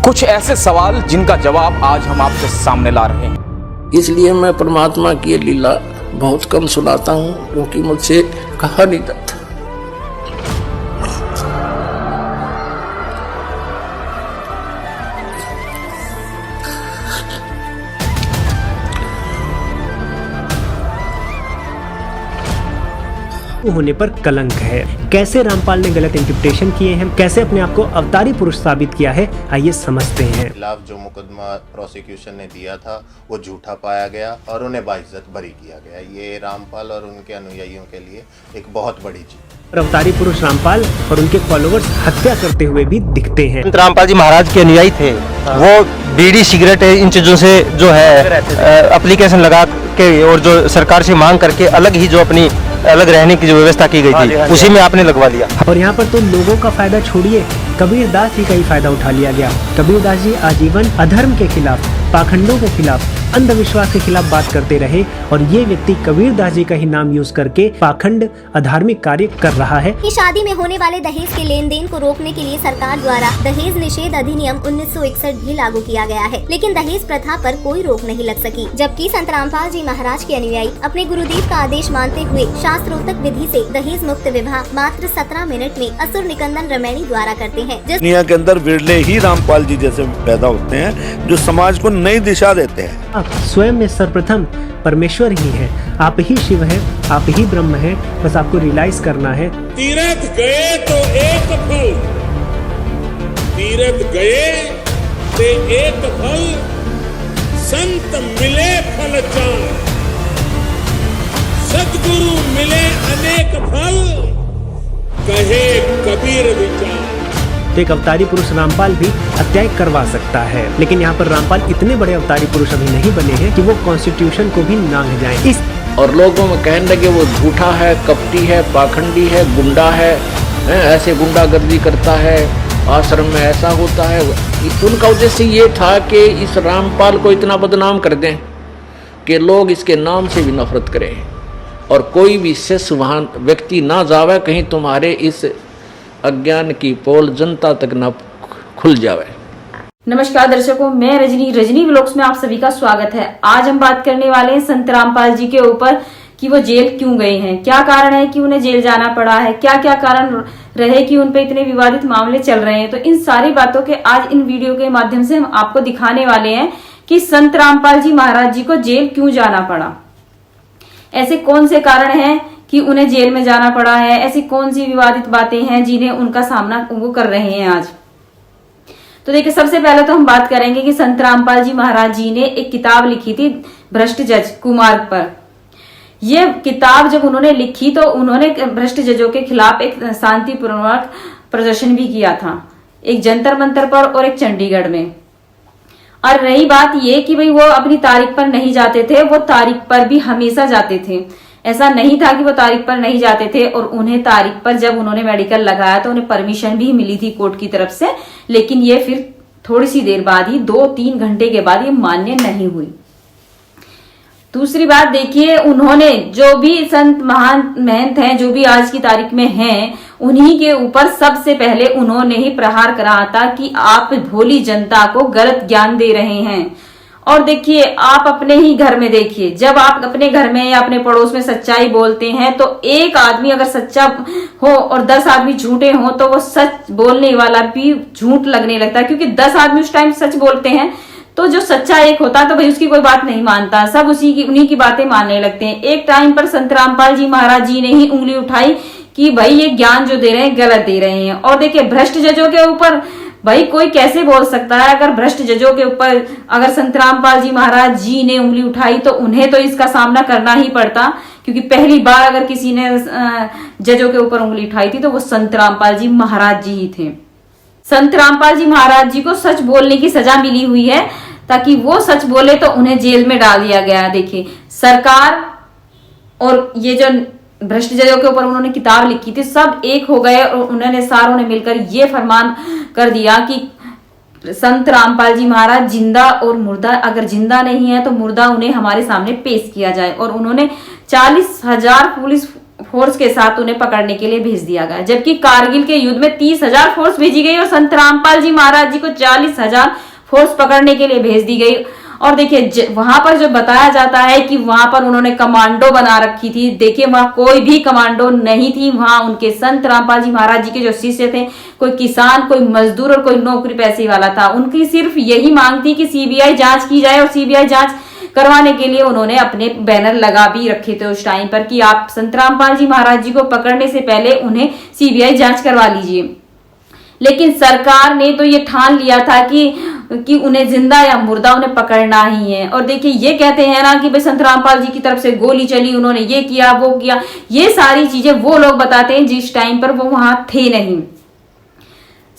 कुछ ऐसे सवाल जिनका जवाब आज हम आपके सामने ला रहे हैं। इसलिए मैं परमात्मा की लीला बहुत कम सुनाता हूँ, क्योंकि मुझसे कहा नहीं जाता। होने पर कलंक है। कैसे रामपाल ने गलत इंटरप्रिटेशन किए हैं, कैसे अपने आप को अवतारी पुरुष साबित किया है, आइए समझते हैं। खिलाफ जो मुकदमा प्रोसिक्यूशन ने दिया था वो झूठा पाया गया और उन्हें बाइज्जत बरी किया गया। ये रामपाल और उनके अनुयायियों के लिए एक बहुत बड़ी चीज। अवतारी पुरुष रामपाल और उनके फॉलोअर्स हत्या करते हुए भी दिखते हैं। रामपाल जी महाराज के अनुयायी थे, वो बीड़ी सिगरेट इन चीजों से जो है एप्लीकेशन लगा के और जो सरकार से मांग करके अलग ही जो अपनी अलग रहने की जो व्यवस्था की गई थी उसी में आपने लगवा लिया। और यहाँ पर तो लोगों का फायदा छोड़िए, कबीर दास जी का ही फायदा उठा लिया गया। कबीर दास जी आजीवन अधर्म के खिलाफ, पाखंडों के खिलाफ, अंधविश्वास के खिलाफ बात करते रहे और ये व्यक्ति कबीर दास जी का ही नाम यूज करके पाखंड अधार्मिक कार्य कर रहा है। कि शादी में होने वाले दहेज के लेन देन को रोकने के लिए सरकार द्वारा दहेज निषेध अधिनियम 1961 भी लागू किया गया है, लेकिन दहेज प्रथा पर कोई रोक नहीं लग सकी। जबकि संत रामपाल जी महाराज के अनुयायी अपने गुरुदेव का आदेश मानते हुए शास्त्रोक्त विधि से दहेज मुक्त विवाह मात्र 17 मिनट में असुर निकंदन रमैनी द्वारा करते हैं। दुनिया के अंदर विरले ही रामपाल जी जैसे पैदा होते हैं जो समाज को नई दिशा देते हैं। आप स्वयं में सर्वप्रथम परमेश्वर ही है, आप ही शिव है, आप ही ब्रह्म है, बस आपको रियलाइज करना है। तीरथ गए तो एक फल, तीरथ गए ते एक फल, संत मिले फल चार, सतगुरु मिले अनेक फल, कहे कबीर विचार। तो एक अवतारी पुरुष रामपाल भी अत्याचार करवा सकता है, लेकिन यहाँ पर रामपाल इतने बड़े अवतारी पुरुष अभी नहीं बने हैं कि वो कॉन्स्टिट्यूशन को भी नांग जाएं। इस और लोगों में कहने लगे वो झूठा है, कपटी है, पाखंडी है, गुंडा है, ऐसे गुंडागर्दी करता है, आश्रम में ऐसा होता है। उनका उद्देश्य ये था कि इस रामपाल को इतना बदनाम कर दें कि लोग इसके नाम से भी नफरत करें और कोई भी शिष्य वहाँ व्यक्ति ना जावे, कहीं तुम्हारे इस अज्ञान की पोल जनता तक न खुल जावे। नमस्कार दर्शकों, मैं रजनी व्लॉग्स में आप सभी का स्वागत है। आज हम बात करने वाले हैं संत रामपाल जी के ऊपर कि वो जेल क्यों गए हैं, क्या कारण है कि उन्हें जेल जाना पड़ा है, क्या क्या कारण रहे कि उन पे इतने विवादित मामले चल रहे हैं। तो इन सारी बातों के आज इन वीडियो के माध्यम से हम आपको दिखाने वाले हैं कि संत रामपाल जी महाराज जी को जेल क्यों जाना पड़ा, ऐसे कौन से कारण हैं कि उन्हें जेल में जाना पड़ा है, ऐसी कौन सी विवादित बातें हैं जिन्हें उनका सामना वो कर रहे हैं आज। तो देखिए, सबसे पहले तो हम बात करेंगे कि संत रामपाल जी महाराज जी ने एक किताब लिखी थी भ्रष्ट जज कुमार्ग पर। यह किताब जब उन्होंने लिखी तो उन्होंने भ्रष्ट जजों के खिलाफ एक शांतिपूर्वक प्रदर्शन भी किया था, एक जंतर मंतर पर और एक चंडीगढ़ में। और रही बात ये कि भाई वो अपनी तारीख पर नहीं जाते थे, वो तारीख पर भी हमेशा जाते थे। ऐसा नहीं था कि वो तारीख पर नहीं जाते थे। और उन्हें तारीख पर जब उन्होंने मेडिकल लगाया तो उन्हें परमिशन भी मिली थी कोर्ट की तरफ से, लेकिन ये फिर थोड़ी सी देर बाद ही 2-3 घंटे के बाद ये मान्य नहीं हुई। दूसरी बात देखिए, उन्होंने जो भी संत महान महंत हैं, जो भी आज की तारीख में हैं, उन्हीं के ऊपर सबसे पहले उन्होंने ही प्रहार करा था कि आप भोली जनता को गलत ज्ञान दे रहे हैं। और देखिए, आप अपने ही घर में देखिए, जब आप अपने घर में या अपने पड़ोस में सच्चाई बोलते हैं तो एक आदमी अगर सच्चा हो और 10 आदमी झूठे हो तो वो सच बोलने वाला भी झूठ लगने लगता है, क्योंकि 10 आदमी उस टाइम सच बोलते हैं तो जो सच्चा एक होता है तो भाई उसकी कोई बात नहीं मानता, सब उन्हीं की बातें मानने लगते हैं। एक टाइम पर संत रामपाल जी महाराज जी ने ही उंगली उठाई कि भाई ये ज्ञान जो दे रहे हैं गलत दे रहे हैं। और देखिए, भ्रष्ट जजों के ऊपर भाई कोई कैसे बोल सकता है, अगर भ्रष्ट जजों के ऊपर अगर संत रामपाल जी महाराज जी ने उंगली उठाई तो उन्हें तो इसका सामना करना ही पड़ता, क्योंकि पहली बार अगर किसी ने जजों के ऊपर उंगली उठाई थी तो वो संत रामपाल जी महाराज जी ही थे। संत रामपाल जी महाराज जी को सच बोलने की सजा मिली हुई है, ताकि वो सच बोले तो उन्हें जेल में डाल दिया गया। देखिए, सरकार और ये जो भ्रष्ट जजों के ऊपर उन्होंने किताब लिखी थी, सब एक हो गए और उन्होंने सारों ने मिलकर ये फरमान कर दिया कि संत रामपाल जी महाराज जिंदा और मुर्दा, अगर जिंदा नहीं है तो मुर्दा उन्हें हमारे सामने पेश किया जाए। और उन्होंने 40,000 पुलिस फोर्स के साथ उन्हें पकड़ने के लिए भेज दिया गया, जबकि कारगिल के युद्ध में 30,000 फोर्स भेजी गई और संत रामपाल जी महाराज जी को 40,000 फोर्स पकड़ने के लिए भेज दी गई। और देखिए वहां पर जो बताया जाता है कि वहां पर उन्होंने कमांडो बना रखी थी, देखिए वहां कोई भी कमांडो नहीं थी। वहां उनके संत रामपाल जी महाराज जी के जो शिष्य थे, कोई किसान, कोई मजदूर और कोई नौकरी पैसे वाला था। उनकी सिर्फ यही मांग थी कि सीबीआई जांच की जाए, और सीबीआई जांच करवाने के लिए उन्होंने अपने बैनर लगा भी रखे थे उस टाइम पर कि आप संत रामपाल जी महाराज जी को पकड़ने से पहले उन्हें सीबीआई जांच करवा लीजिए। लेकिन सरकार ने तो ये ठान लिया था कि उन्हें जिंदा या मुर्दा उन्हें पकड़ना ही है। और देखिए ये कहते हैं ना कि भाई संत रामपाल जी की तरफ से गोली चली, उन्होंने ये किया वो किया, ये सारी चीजें वो लोग बताते हैं जिस टाइम पर वो वहां थे नहीं।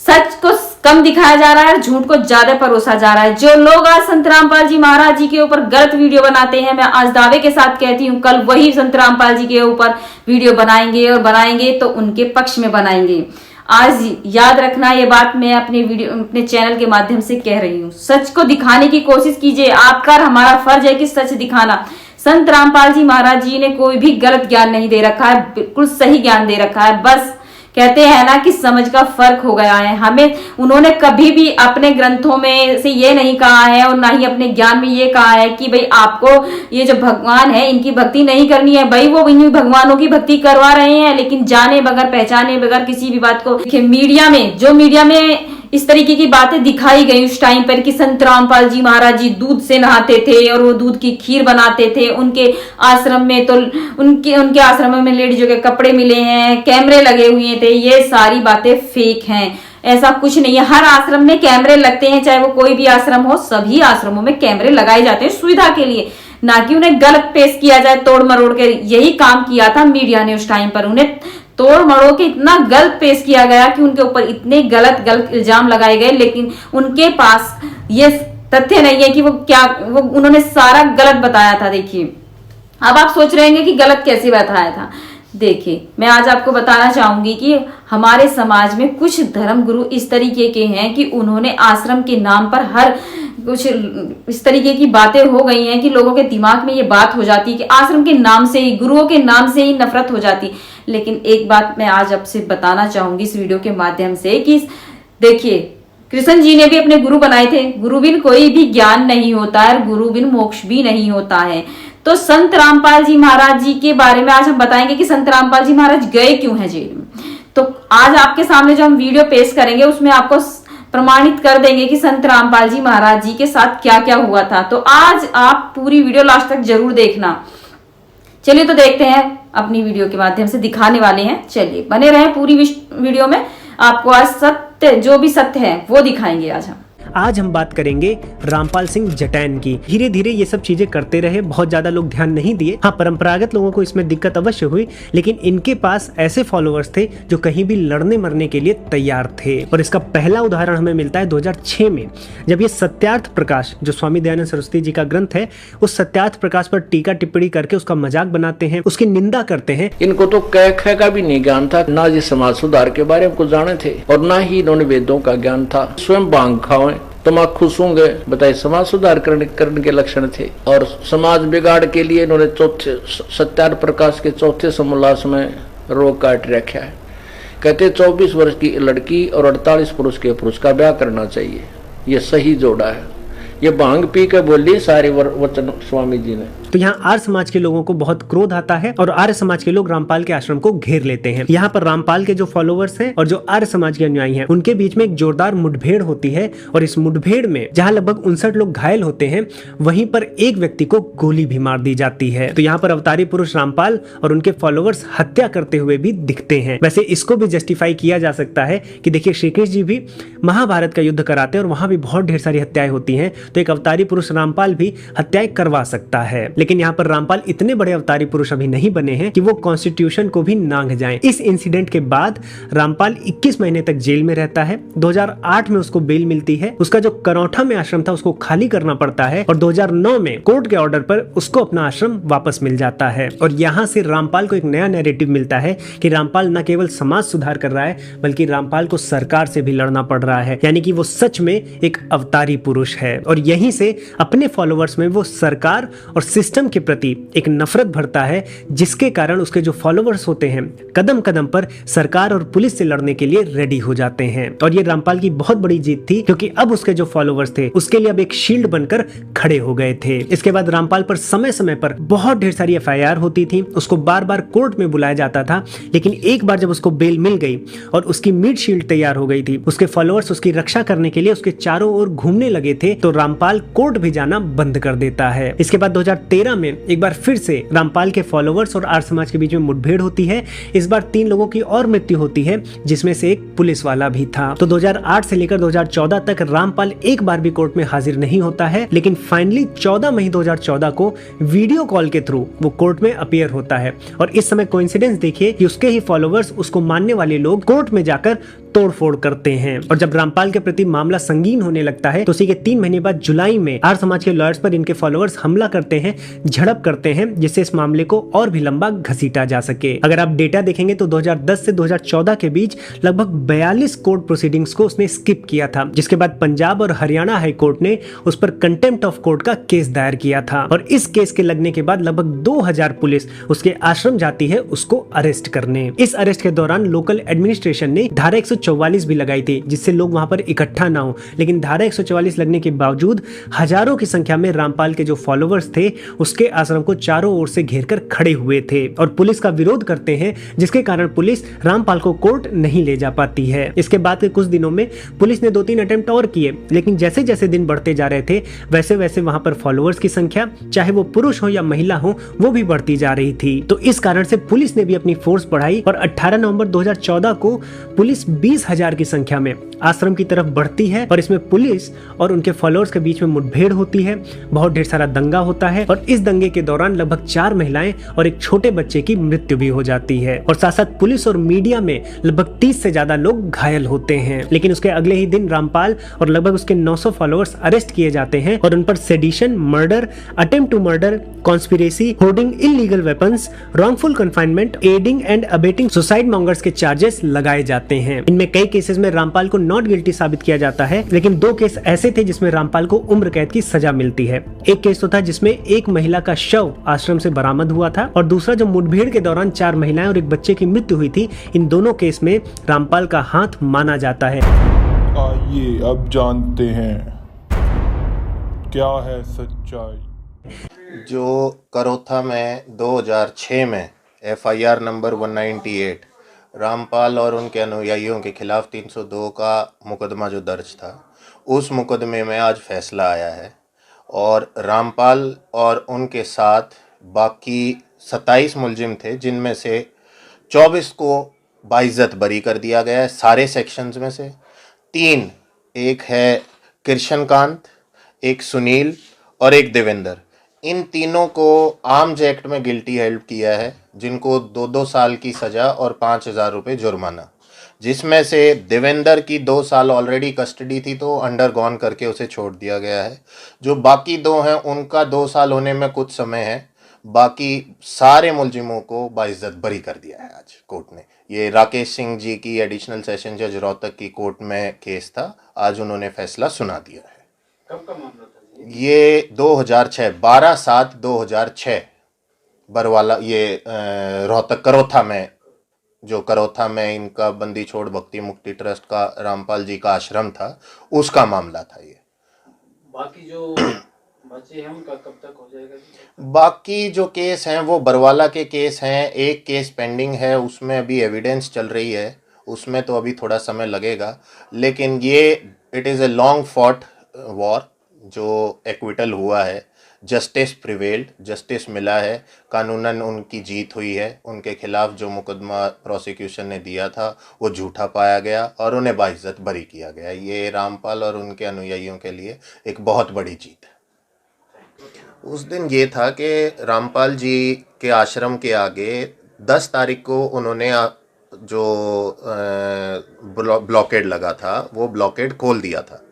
सच को कम दिखाया जा रहा है, झूठ को ज्यादा परोसा जा रहा है। जो लोग आज संत रामपाल जी महाराज जी के ऊपर गलत वीडियो बनाते हैं, मैं आज दावे के साथ कहती हूँ कल वही संत रामपाल जी के ऊपर वीडियो बनाएंगे, और बनाएंगे तो उनके पक्ष में बनाएंगे। आज याद रखना ये बात, मैं अपने चैनल के माध्यम से कह रही हूँ। सच को दिखाने की कोशिश कीजिए, आपका हमारा फर्ज है कि सच दिखाना। संत रामपाल जी महाराज जी ने कोई भी गलत ज्ञान नहीं दे रखा है, बिल्कुल सही ज्ञान दे रखा है। बस कहते हैं ना कि समझ का फर्क हो गया है हमें। उन्होंने कभी भी अपने ग्रंथों में से ये नहीं कहा है, और ना ही अपने ज्ञान में ये कहा है कि भाई आपको ये जो भगवान है इनकी भक्ति नहीं करनी है। भाई वो इन भगवानों की भक्ति करवा रहे हैं, लेकिन जाने बगैर पहचाने बगैर किसी भी बात को। मीडिया में इस तरीके की बातें दिखाई गई उस टाइम पर कि संत रामपाल जी महाराज जी दूध से नहाते थे और वो दूध की खीर बनाते थे। उनके आश्रम में तो उनके आश्रम में लेडीजों के कपड़े मिले हैं, कैमरे लगे हुए थे। ये सारी बातें फेक हैं, ऐसा कुछ नहीं है। हर आश्रम में कैमरे लगते हैं, चाहे वो कोई भी आश्रम हो, सभी आश्रमों में कैमरे लगाए जाते हैं सुविधा के लिए, ना कि उन्हें गलत पेश किया जाए तोड़ मरोड़ के। यही काम किया था मीडिया ने उस टाइम पर, उन्हें तोड़ मरोड़ के इतना गलत पेश किया गया कि उनके ऊपर इतने गलत इल्जाम लगाए गए, लेकिन उनके पास ये तथ्य नहीं है कि वो उन्होंने सारा गलत बताया था। देखिए अब आप सोच रहे हैं कि गलत कैसे बताया था। देखिए मैं आज आपको बताना चाहूंगी कि हमारे समाज में कुछ धर्म गुरु इस तरीके के हैं कि उन्होंने आश्रम के नाम पर हर कुछ इस तरीके की बातें हो गई हैं कि लोगों के दिमाग में ये बात हो जाती है कि आश्रम के नाम से ही, गुरुओं के नाम से ही नफरत हो जाती। लेकिन एक बात मैं आज आपसे बताना चाहूंगी इस वीडियो के माध्यम से कि देखिए कृष्ण जी ने भी अपने गुरु बनाए थे। गुरु बिन कोई भी ज्ञान नहीं होता है, गुरु बिन मोक्ष भी नहीं होता है। तो संत रामपाल जी महाराज जी के बारे में आज हम बताएंगे कि संत रामपाल जी महाराज गए क्यों हैं जेल में। तो आज आपके सामने जो हम वीडियो पेश करेंगे उसमें आपको प्रमाणित कर देंगे कि संत रामपाल जी महाराज जी के साथ क्या क्या हुआ था। तो आज आप पूरी वीडियो लास्ट तक जरूर देखना। चलिए तो देखते हैं, अपनी वीडियो के माध्यम से दिखाने वाले हैं। चलिए बने रहें पूरी वीडियो में, आपको आज सत्य जो भी सत्य है वो दिखाएंगे आज हम बात करेंगे रामपाल सिंह जटैन की। धीरे धीरे ये सब चीजें करते रहे, बहुत ज्यादा लोग ध्यान नहीं दिए। हाँ, परंपरागत लोगों को इसमें दिक्कत अवश्य हुई, लेकिन इनके पास ऐसे फॉलोअर्स थे जो कहीं भी लड़ने मरने के लिए तैयार थे। और इसका पहला उदाहरण हमें मिलता है 2006 में, जब ये सत्यार्थ प्रकाश, जो स्वामी दयानंद सरस्वती जी का ग्रंथ है, उस सत्यार्थ प्रकाश पर टीका टिप्पणी करके उसका मजाक बनाते हैं, उसकी निंदा करते हैं। इनको तो कह ख का भी नहीं ज्ञान था, ना जी समाज सुधार के बारे में कुछ जाने थे, और ना ही इन्होंने वेदों का ज्ञान था। स्वयं भांग खाओ, तम्बाकू सूंघे, बताए समाज सुधार करने के लक्षण थे। और समाज बिगाड़ के लिए इन्होंने सत्यार्थ प्रकाश के चौथे समोल्लास में रोग काट रखा है। कहते 24 वर्ष की लड़की और 48 पुरुष के पुरुष का ब्याह करना चाहिए, ये सही जोड़ा है। ये भांग पी के बोली सारे वचन स्वामी जी ने। तो यहाँ आर्य समाज के लोगों को बहुत क्रोध आता है और आर्य समाज के लोग रामपाल के आश्रम को घेर लेते हैं। यहाँ पर रामपाल के जो फॉलोअर्स हैं और जो आर्य समाज के अनुयायी हैं, उनके बीच में एक जोरदार मुठभेड़ होती है। और इस मुठभेड़ में जहाँ लगभग 59 लोग घायल होते हैं, वहीं पर एक व्यक्ति को गोली भी मार दी जाती है। तो यहाँ पर अवतारी पुरुष रामपाल और उनके फॉलोअर्स हत्या करते हुए भी दिखते हैं। वैसे इसको भी जस्टिफाई किया जा सकता है कि देखिए श्री कृष्ण जी भी महाभारत का युद्ध कराते हैं और वहां भी बहुत ढेर सारी हत्याएं होती हैं, तो एक अवतारी पुरुष रामपाल भी हत्याएं करवा सकता है। लेकिन यहाँ पर रामपाल इतने बड़े अवतारी पुरुष अभी नहीं बने हैं कि वो कॉन्स्टिट्यूशन को भी नांग जाएं। इस इंसिडेंट के बाद रामपाल 21 महीने तक जेल में रहता है। 2008 में उसको बेल मिलती है। उसका जो करौठा में आश्रम था उसको खाली करना पड़ता है और 2009 में कोर्ट के ऑर्डर पर उसको अपना आश्रम वापस मिल जाता है। और यहाँ से रामपाल को एक नया नैरेटिव मिलता है कि रामपाल न केवल समाज सुधार कर रहा है, बल्कि रामपाल को सरकार से भी लड़ना पड़ रहा है, यानी कि वो सच में एक अवतारी पुरुष है। और यहीं से अपने फॉलोअर्स में वो सरकार और सिस्टम के प्रति एक नफरत भरता है, जिसके कारण उसके जो फॉलोअर्स होते हैं कदम कदम पर सरकार और पुलिस से लड़ने के लिए रेडी हो जाते हैं। और ये रामपाल की बहुत बड़ी जीत थी, क्योंकि अब उसके जो फॉलोअर्स थे उसके लिए अब एक शील्ड बनकर खड़े हो गए थे। इसके बाद रामपाल पर समय समय पर बहुत ढेर सारी FIR होती थी, उसको बार बार कोर्ट में बुलाया जाता था, लेकिन एक बार जब उसको बेल मिल गई और उसकी मीट शील्ड तैयार हो गई थी, उसके फॉलोअर्स उसकी रक्षा करने के लिए उसके चारों ओर घूमने लगे थे, तो रामपाल कोर्ट भी जाना बंद कर देता है। इसके बाद 2013 में एक बार फिर से रामपाल के फॉलोअर्स और आर्य समाज के बीच में मुठभेड़ होती है। इस बार 3 लोगों की और मृत्यु होती है, जिसमें से एक पुलिस वाला भी था। तो 2008 से लेकर 2014 तक रामपाल एक बार भी कोर्ट में हाजिर नहीं होता है, लेकिन फाइनली 14 मई 2014 को वीडियो कॉल के थ्रू वो कोर्ट में अपीयर होता है। और इस समय कोइंसिडेंस देखिए कि उसके ही फॉलोअर्स, उसको मानने वाले लोग कोर्ट में जाकर तोड़फोड़ करते हैं। और जब रामपाल के प्रति मामला संगीन होने लगता है, तो उसी के 3 महीने बाद जुलाई में आर्य समाज के लॉयर्स पर इनके फॉलोअर्स हमला करते हैं, झड़प करते हैं, जिससे इस मामले को और भी लंबा घसीटा जा सके। अगर आप डेटा देखेंगे तो 2010 से 2014 के बीच लगभग 42 कोर्ट प्रोसीडिंग्स को उसने स्किप किया था, जिसके बाद पंजाब और हरियाणा हाई कोर्ट ने उस पर कंटेम्प्ट ऑफ कोर्ट का केस दायर किया था। और इस केस के लगने के बाद लगभग 2000 पुलिस उसके आश्रम जाती है उसको अरेस्ट करने। इस अरेस्ट के दौरान लोकल एडमिनिस्ट्रेशन ने धारा 144 भी लगाई थी, जिससे लोग वहां पर इकट्ठा ना हो, लेकिन धारा 144 लगने के बावजूद हजारों की संख्या में रामपाल के जो फॉलोअर्स थे उसके आश्रम को चारों ओर से घेरकर खड़े हुए थे और पुलिस का विरोध करते हैं, जिसके कारण पुलिस रामपाल को कोर्ट नहीं ले जा पाती है। इसके बाद के कुछ दिनों में पुलिस ने 2-3 अटेम्प्ट और किए, लेकिन जैसे जैसे दिन बढ़ते जा रहे थे वैसे वैसे वहां पर फॉलोअर्स की संख्या, चाहे वो पुरुष हो या महिला हो, वो भी बढ़ती जा रही थी। तो इस कारण से पुलिस ने भी अपनी फोर्स बढ़ाई और 18 नवंबर 2014 को पुलिस 20,000 की संख्या में आश्रम की तरफ बढ़ती है और इसमें पुलिस और उनके फॉलोअर्स के बीच में मुठभेड़ होती है, बहुत ढेर सारा दंगा होता है और इस दंगे के दौरान लगभग 4 महिलाएं और एक छोटे बच्चे की मृत्यु भी हो जाती है। और साथ साथ पुलिस और मीडिया में लगभग 30 से ज्यादा लोग घायल होते हैं। लेकिन उसके अगले ही दिन रामपाल और लगभग उसके 900 फॉलोअर्स अरेस्ट किए जाते हैं और उन पर sedition, murder, attempt to murder, conspiracy, hoarding illegal weapons, wrongful confinement, aiding and abetting suicide mongers के चार्जेस लगाए जाते हैं। इनमें कई केसेस में रामपाल को नॉट गिल्टी साबित किया जाता है, लेकिन 2 केस ऐसे थे जिसमें रामपाल को उम्र कैद की सजा मिलती है। एक केस तो था जिसमें एक महिला का शव आश्रम से बरामद हुआ था और दूसरा जो मुठभेड़ के दौरान 4 महिलाएं और एक बच्चे की मृत्यु हुई थी। इन दोनों केस में रामपाल का हाथ माना जाता है। आइए अब जानते हैं क्या है सच्चाई। जो करोथा में 2006 में FIR नंबर 198 रामपाल और उनके अनुयायियों के खिलाफ 302 का मुकदमा जो दर्ज था, उस मुकदमे में आज फैसला आया है और रामपाल और उनके साथ बाकी 27 मुलजिम थे, जिनमें से 24 को बाइज्जत बरी कर दिया गया है सारे सेक्शंस में से। 3, एक है कृष्णकांत, एक सुनील और एक देवेंद्र। इन तीनों को आर्म्स एक्ट में गिल्टी हेल्ड किया है, जिनको 2-2 साल की सज़ा और 5,000 रुपये जुर्माना, जिसमें से देवेंद्र की 2 साल ऑलरेडी कस्टडी थी तो अंडरगॉन करके उसे छोड़ दिया गया है। जो बाकी 2 हैं उनका 2 साल होने में कुछ समय है। बाकी सारे मुलजिमों को बाइज्जत बरी कर दिया है आज कोर्ट ने। ये राकेश सिंह जी की एडिशनल सेशन जज रोहतक की कोर्ट में केस था, आज उन्होंने फैसला सुना दिया है। कब का मामला था ये 2006 12/7/2006 बरवाला, ये रोहतक करोथा में, जो करोथा में इनका बंदी छोड़ भक्ति मुक्ति ट्रस्ट का रामपाल जी का आश्रम था, उसका मामला था ये। बाकी जो बचे हैं उनका कब तक हो जाएगा? बाकी जो केस हैं वो बरवाला के केस हैं। एक केस पेंडिंग है, उसमें अभी एविडेंस चल रही है, उसमें तो अभी थोड़ा समय लगेगा। लेकिन ये it is a long fought war जो एक्विटल हुआ है। जस्टिस प्रिवेल्ड, जस्टिस मिला है, कानूनन उनकी जीत हुई है। उनके खिलाफ जो मुकदमा प्रोसिक्यूशन ने दिया था वो झूठा पाया गया और उन्हें बाइज्जत बरी किया गया। ये रामपाल और उनके अनुयायियों के लिए एक बहुत बड़ी जीत है। उस दिन ये था कि रामपाल जी के आश्रम के आगे 10 तारीख को उन्होंने जो ब्लॉकेड लगा था वो ब्लॉकेड खोल दिया था।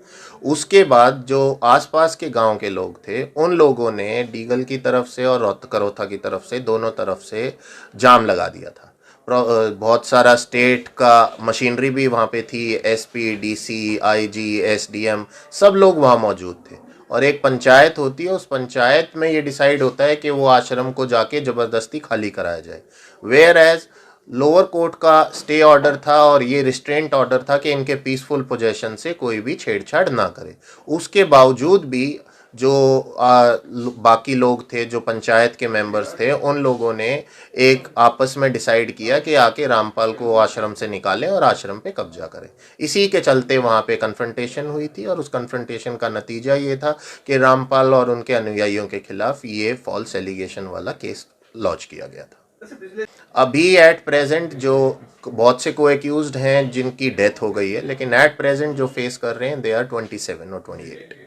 उसके बाद जो आसपास के गांव के लोग थे उन लोगों ने डीगल की तरफ से और करोथा की तरफ से, दोनों तरफ से जाम लगा दिया था। बहुत सारा स्टेट का मशीनरी भी वहाँ पे थी, SP, DC, IG, SDM सब लोग वहाँ मौजूद थे और एक पंचायत होती है, उस पंचायत में ये डिसाइड होता है कि वो आश्रम को जाके ज़बरदस्ती खाली कराया जाए। वेयर एज लोअर कोर्ट का स्टे ऑर्डर था और ये रिस्ट्रेंट ऑर्डर था कि इनके पीसफुल पोजेशन से कोई भी छेड़छाड़ ना करे। उसके बावजूद भी जो बाकी लोग थे, जो पंचायत के मेंबर्स थे, उन लोगों ने एक आपस में डिसाइड किया कि आके रामपाल को आश्रम से निकालें और आश्रम पे कब्जा करें। इसी के चलते वहाँ पे कन्फ्रंटेशन हुई थी और उस कन्फ्रंटेशन का नतीजा ये था कि रामपाल और उनके अनुयायियों के खिलाफ ये फॉल्स एलिगेशन वाला केस लॉन्च किया गया था। अभी एट प्रेजेंट जो बहुत से को एक्यूज्ड हैं जिनकी डेथ हो गई है, लेकिन एट प्रेजेंट जो फेस कर रहे हैं दे आर 27 और 28।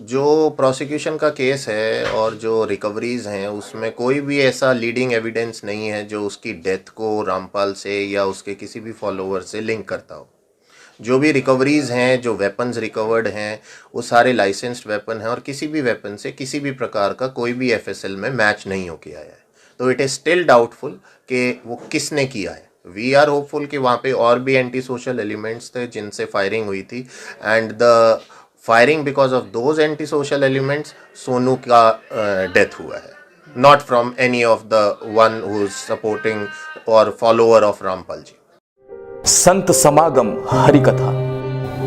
जो प्रोसिक्यूशन का केस है और जो रिकवरीज हैं उसमें कोई भी ऐसा लीडिंग एविडेंस नहीं है जो उसकी डेथ को रामपाल से या उसके किसी भी फॉलोअर से लिंक करता हो। जो भी रिकवरीज हैं, जो वेपन्स रिकवर्ड हैं, वो सारे लाइसेंस्ड वेपन हैं और किसी भी वेपन से किसी भी प्रकार का कोई भी एफएसएल में मैच नहीं होके आया है। तो इट इज़ स्टिल डाउटफुल कि वो किसने किया है। वी आर होपफुल कि वहाँ पे और भी एंटी सोशल एलिमेंट्स थे जिनसे फायरिंग हुई थी and the firing because of those anti social elements Sonu का डेथ हुआ है, not from any of the one who is supporting और फॉलोअर ऑफ रामपाल जी। संत समागम हरि कथा,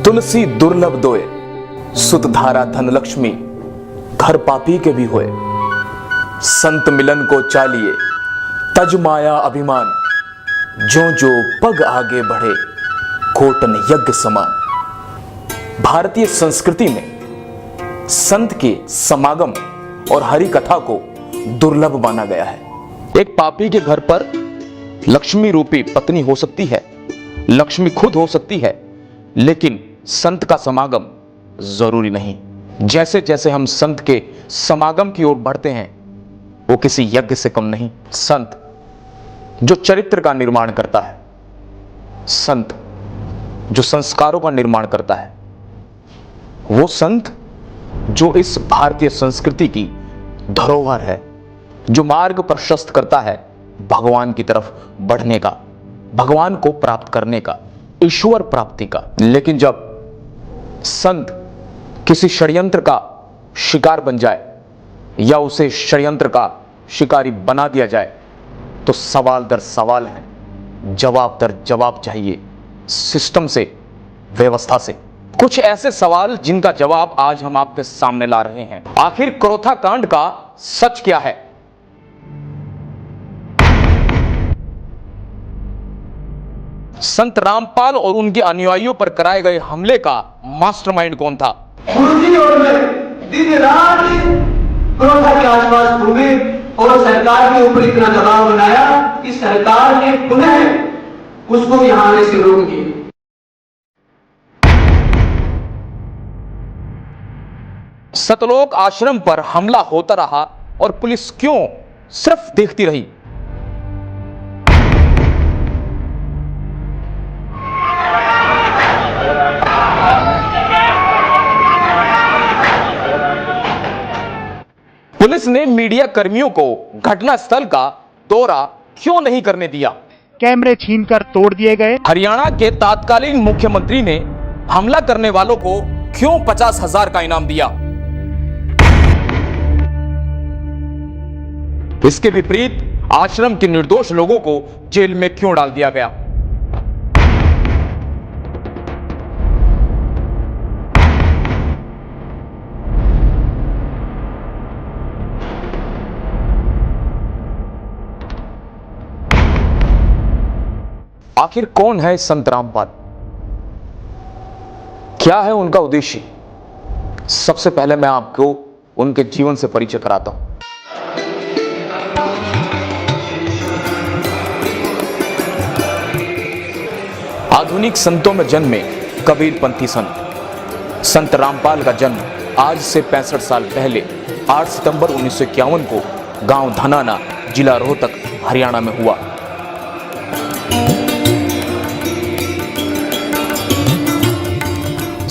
तुलसी दुर्लभ दोए, सुत धारा धन लक्ष्मी, घर पापी के भी होए। संत मिलन को चालिए, तज माया अभिमान, जो जो पग आगे बढ़े, कोटन यज्ञ समान। भारतीय संस्कृति में संत के समागम और हरि कथा को दुर्लभ माना गया है। एक पापी के घर पर लक्ष्मी रूपी पत्नी हो सकती है, लक्ष्मी खुद हो सकती है, लेकिन संत का समागम जरूरी नहीं। जैसे जैसे हम संत के समागम की ओर बढ़ते हैं, वो किसी यज्ञ से कम नहीं। संत जो चरित्र का निर्माण करता है, संत जो संस्कारों का निर्माण करता है, वो संत जो इस भारतीय संस्कृति की धरोहर है, जो मार्ग प्रशस्त करता है भगवान की तरफ बढ़ने का, भगवान को प्राप्त करने का, ईश्वर प्राप्ति का। लेकिन जब संत किसी षड्यंत्र का शिकार बन जाए या उसे षड्यंत्र का शिकारी बना दिया जाए, तो सवाल दर सवाल है, जवाब दर जवाब चाहिए सिस्टम से, व्यवस्था से। कुछ ऐसे सवाल जिनका जवाब आज हम आपके सामने ला रहे हैं। आखिर क्रोथा कांड का सच क्या है? संत रामपाल और उनके अनुयायियों पर कराए गए हमले का मास्टरमाइंड कौन था? गुरुजी और मैं दिन रात क्रोधा के आसपास घूमे और सरकार के ऊपर इतना दबाव बनाया कि सरकार ने पुनः उसको यहां आने से रोक दिया। सतलोक आश्रम पर हमला होता रहा और पुलिस क्यों सिर्फ देखती रही? पुलिस ने मीडिया कर्मियों को घटनास्थल का दौरा क्यों नहीं करने दिया? कैमरे छीनकर तोड़ दिए गए। हरियाणा के तत्कालीन मुख्यमंत्री ने हमला करने वालों को क्यों 50,000 का इनाम दिया? इसके विपरीत आश्रम के निर्दोष लोगों को जेल में क्यों डाल दिया गया? आखिर कौन है संत रामपाल? क्या है उनका उद्देश्य? सबसे पहले मैं आपको उनके जीवन से परिचय कराता हूं। आधुनिक संतों में जन्मे कबीरपंथी संत। संत रामपाल का जन्म आज से 65 साल पहले 8 सितंबर 1951 को गांव धनाना, जिला रोहतक, हरियाणा में हुआ।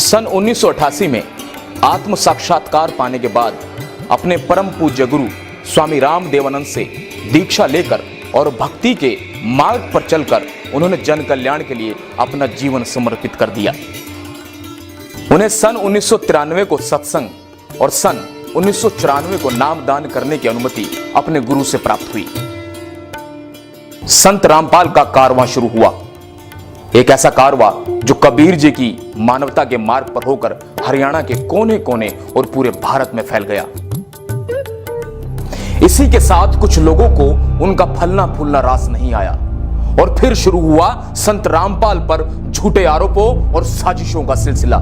सन 1988 में आत्म साक्षात्कार पाने के बाद अपने परम पूज्य गुरु स्वामी रामदेवानंद से दीक्षा लेकर और भक्ति के मार्ग पर चलकर उन्होंने जन कल्याण के लिए अपना जीवन समर्पित कर दिया। उन्हें सन 1993 को सत्संग और सन 1994 को नामदान करने की अनुमति अपने गुरु से प्राप्त हुई। संत रामपाल का कारवां शुरू हुआ, एक ऐसा कारवां जो कबीर जी की मानवता के मार्ग पर होकर हरियाणा के कोने कोने और पूरे भारत में फैल गया। इसी के साथ कुछ लोगों को उनका फलना फूलना रास नहीं आया और फिर शुरू हुआ संत रामपाल पर झूठे आरोपों और साजिशों का सिलसिला।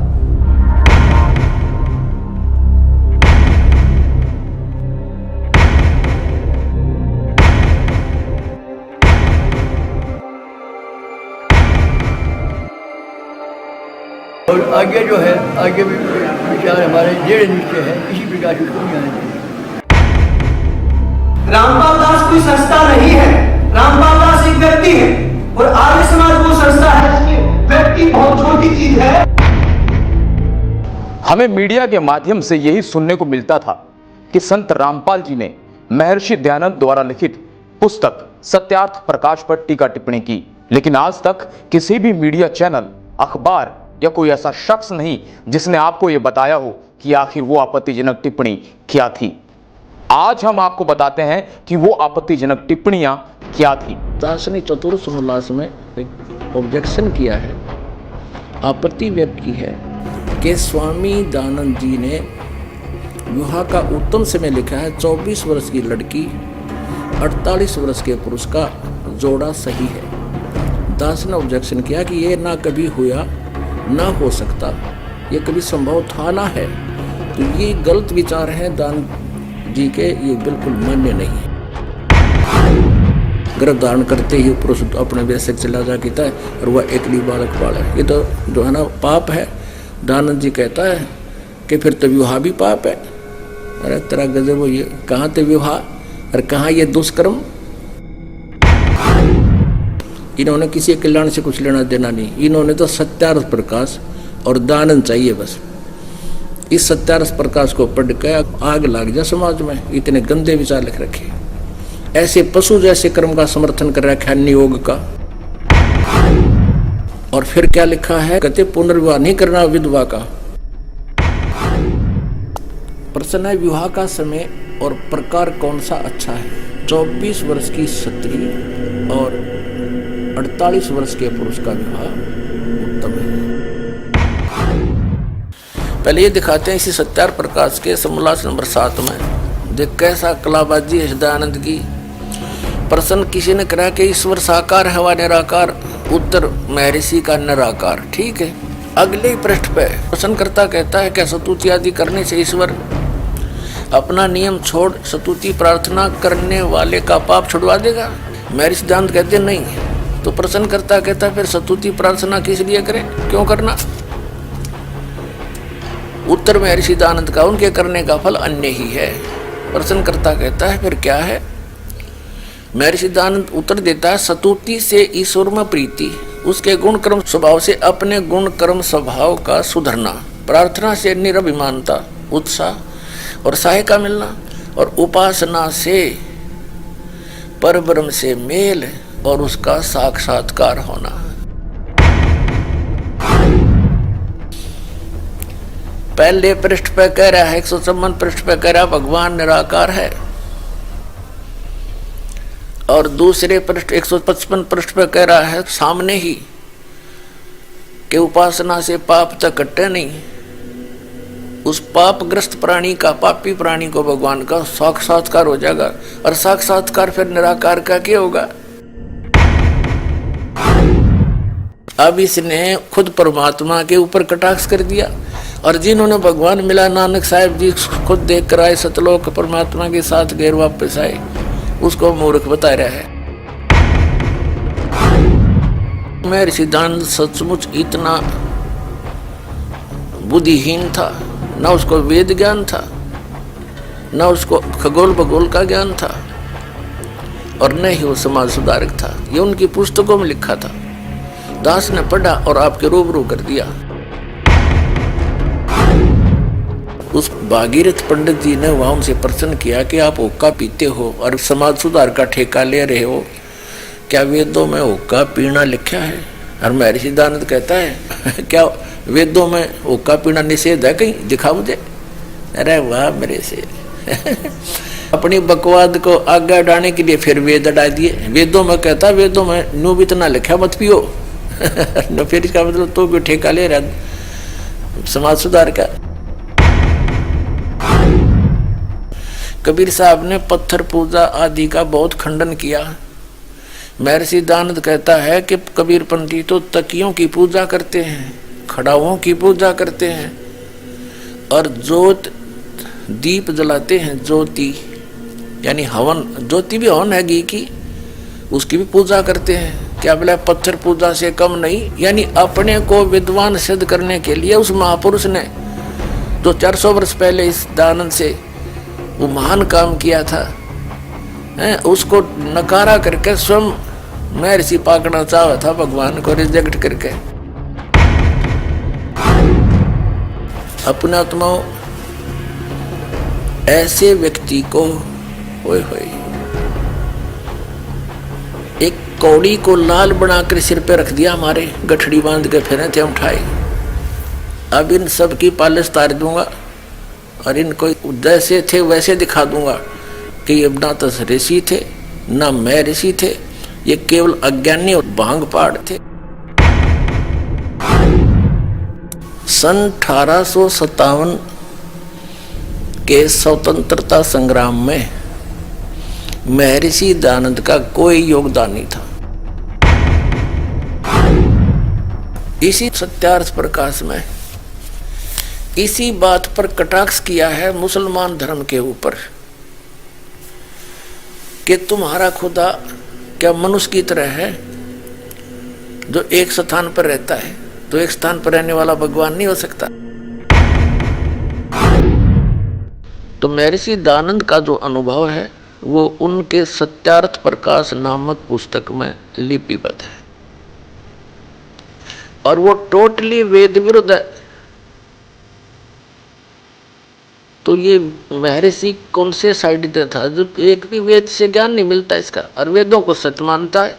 और आगे जो है, आगे भी विचार हमारे दृढ़ निश्चय है, इसी प्रकार की कमी आने चाहिए। रामपाल दास कोई संस्था नहीं है, रामपाल दास एक व्यक्ति है और आर्य समाज वो संस्था है जिसकी व्यक्ति बहुत छोटी चीज है। हमें मीडिया के माध्यम से यही सुनने को मिलता था कि संत रामपाल जी ने महर्षि दयानंद द्वारा लिखित पुस्तक सत्यार्थ प्रकाश पर टीका टिप्पणी की, लेकिन आज तक किसी भी मीडिया चैनल, अखबार या कोई ऐसा शख्स नहीं जिसने आपको यह बताया हो कि आखिर वो आपत्तिजनक टिप्पणी क्या थी। आज हम आपको बताते हैं कि वो आपत्तिजनक टिप्पणियां क्या थी। दास ने चतुर्सोलास में एक ऑब्जेक्शन किया है, आपत्ति व्यक्त की है कि स्वामी दयानंद जी ने विवाह का उत्तम समय लिखा है। 24 वर्ष की लड़की 48 वर्ष के पुरुष का जोड़ा सही है। दास ने ऑब्जेक्शन किया कि ये ना कभी हुआ ना हो सकता, ये कभी संभव था ना है, तो ये गलत विचार हैं दान जी के, ये बिल्कुल मान्य नहीं है। गर्भ धारण करते ही पुरुष अपने वैसे चला जाता है और वह एकली बालक पाले, ये तो जो है ना पाप है। दानंद जी कहता है कि फिर तो विवाह भी पाप है। अरे तेरा गजब, ये कहाँ थे विवाह और कहाँ ये दुष्कर्म। इन्होंने किसी कल्याण से कुछ लेना देना नहीं, इन्होंने तो सत्यार्थ प्रकाश और दानंद चाहिए बस। इस सत्यार्थ प्रकाश को पढ़ के आग लग जा समाज में, इतने गंदे विचार लिख रखे, ऐसे पशु जैसे कर्म का समर्थन कर रखा है नियोग का। और फिर क्या लिखा है, कहते पुनर्विवाह नहीं करना विधवा का। प्रश्न है विवाह का समय और प्रकार कौन सा अच्छा है। 24 वर्ष की स्त्री और 48 वर्ष के पुरुष का विवाह उत्तम है। पहले ये दिखाते हैं इसी सत्यार्थ प्रकाश के समोल्लास नंबर 7 में, देख कैसा कलाबाजी है दयानंद की। प्रश्न किसी ने करा कि ईश्वर साकार है व निराकार, उत्तर महर्षि का निराकार। ठीक है, अगले पृष्ठ पे प्रश्नकर्ता कहता है क्या स्तुति आदि करने से ईश्वर अपना नियम छोड़ स्तुति प्रार्थना करने वाले का पाप छुड़वा देगा। महर्षि दयानंद कहते नहीं। तो प्रश्नकर्ता कहता फिर स्तुति प्रार्थना किस लिए करें, क्यों करना। उत्तर महर्षि दयानंद का उनके करने का फल अन्य ही है। प्रश्नकर्ता कहता है फिर क्या है। महर्षि दयानंद उत्तर देता है स्तुति से ईश्वर में प्रीति, उसके गुण कर्म स्वभाव से अपने गुण कर्म स्वभाव का सुधरना, प्रार्थना से निरभिमानता उत्साह और सहायता मिलना, और उपासना से परब्रह्म से मेल और उसका साक्षात्कार होना। पहले पृष्ठ पे कह रहा है 156 पृष्ठ पे कह रहा है भगवान निराकार है, और दूसरे पृष्ठ 155 पृष्ठ पे कह रहा है सामने ही कि उपासना से पाप तक कटे नहीं। उस पापग्रस्त प्राणी का, पापी प्राणी को भगवान का साक्षात्कार हो जाएगा, और साक्षात्कार फिर निराकार का क्या होगा। अब इसने खुद परमात्मा के ऊपर कटाक्ष कर दिया, और जिन्होंने भगवान मिला, नानक साहब जी खुद देख कर आए सतलोक, परमात्मा के साथ गैर वापस आए, उसको मूर्ख बता रहा है। महर्षि दयानंद सचमुच इतना बुद्धिहीन था, न उसको वेद ज्ञान था, न उसको खगोल भगोल का ज्ञान था, और न ही वो समाज सुधारक था। ये उनकी पुस्तकों में लिखा था, दास ने पढ़ा और आपके रूबरू कर दिया। उस भागीरथ पंडित जी ने वहां उनसे प्रश्न किया कि आप हुक्का पीते हो और समाज सुधार का ठेका ले रहे हो, क्या वेदों में हुक्का पीना लिखा है। और महर्षि दयानंद कहता है क्या वेदों में हुक्का पीना निषेध है, कहीं दिखा मुझे। अरे वाह मेरे से अपनी बकवाद को आगे अड़ाने के लिए फिर वेद अड़ा दिए। वेदों में कहता, वेदों में नो भी इतना लिखा मत पियो न, फिर इसका मतलब तो भी ठेका ले रहा समाज सुधार का। कबीर साहब ने पत्थर पूजा आदि का बहुत खंडन किया। महर्षि दानंद कहता है कि कबीर पंडित तो तकियों की पूजा करते हैं, खड़ाओं की पूजा करते हैं और जोत दीप जलाते हैं, ज्योति यानी हवन, ज्योति भी हवन है घी की, उसकी भी पूजा करते हैं। क्या बोला, पत्थर पूजा से कम नहीं। यानी अपने को विद्वान सिद्ध करने के लिए उस महापुरुष ने जो 400 वर्ष पहले इस दानंद से वो महान काम किया था, उसको नकारा करके स्वयं महर्षि पाकना चाहा था, भगवान को रिजेक्ट करके। अपने आत्माओं ऐसे व्यक्ति को होए एक कौड़ी को लाल बनाकर सिर पे रख दिया, हमारे गठड़ी बांध के फिरे थे उठाए। अब इन सब की पालिश तार दूंगा और इनको जैसे थे वैसे दिखा दूंगा कि ये ना तो ऋषि थे ना मैं ऋषि थे, ये केवल अज्ञानी और भांग पाड़ थे। सन 1857 के स्वतंत्रता संग्राम में महर्षि दानंद का कोई योगदान नहीं था। इसी सत्यार्थ प्रकाश में इसी बात पर कटाक्ष किया है मुसलमान धर्म के ऊपर कि तुम्हारा खुदा क्या मनुष्य की तरह है जो एक स्थान पर रहता है, तो एक स्थान पर रहने वाला भगवान नहीं हो सकता। तो महर्षि दानंद का जो अनुभव है वो उनके सत्यार्थ प्रकाश नामक पुस्तक में लिपिबद्ध है और वो टोटली वेद विरुद्ध है। तो ये महर्षि कौन से साइड पे था, जो एक भी वेद से ज्ञान नहीं मिलता इसका, और वेदों को सत्य मानता है।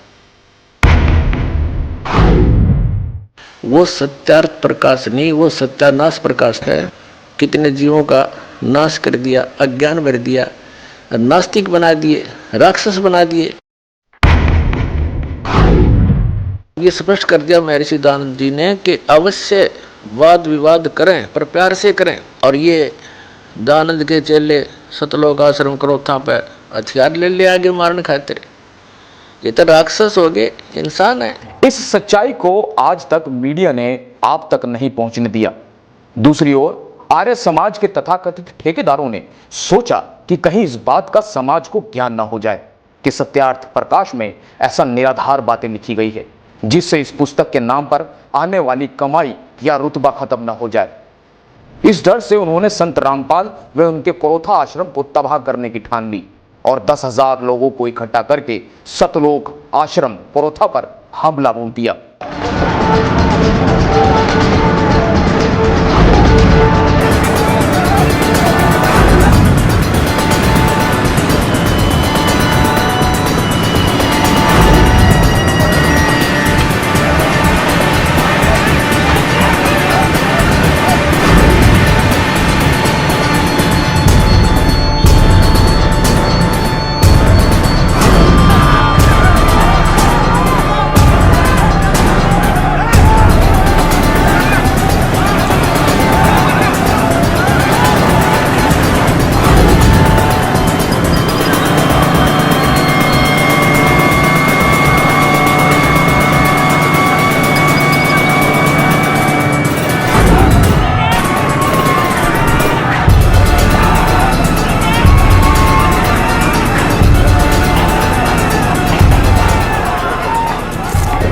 वो सत्यार्थ प्रकाश नहीं, वो सत्यानाश प्रकाश है। कितने जीवों का नाश कर दिया, अज्ञान भर दिया, नास्तिक बना दिए, राक्षस बना दिए। ये स्पष्ट कर दिया महर्षि दानंद जी ने कि अवश्य वाद विवाद करें पर प्यार से करें। और ये दानंद के चेले सतलोक आश्रम क्रोथा पे हथियार ले आगे मारने खातिर, ये तो राक्षस हो गए, इंसान है। इस सच्चाई को आज तक मीडिया ने आप तक नहीं पहुंचने दिया। दूसरी ओर आर्य समाज के तथाकथित ठेकेदारों ने सोचा कि कहीं इस बात का समाज को ज्ञान न हो जाए कि सत्यार्थ प्रकाश में ऐसा निराधार बातें लिखी गई है जिससे इस पुस्तक के नाम पर आने वाली कमाई या रुतबा खत्म न हो जाए। इस डर से उन्होंने संत रामपाल व उनके क्रोथा आश्रम को तबाह करने की ठान ली और 10,000 लोगों को इकट्ठा करके सतलोक आश्रम क्रोथा पर हमला बोल दिया।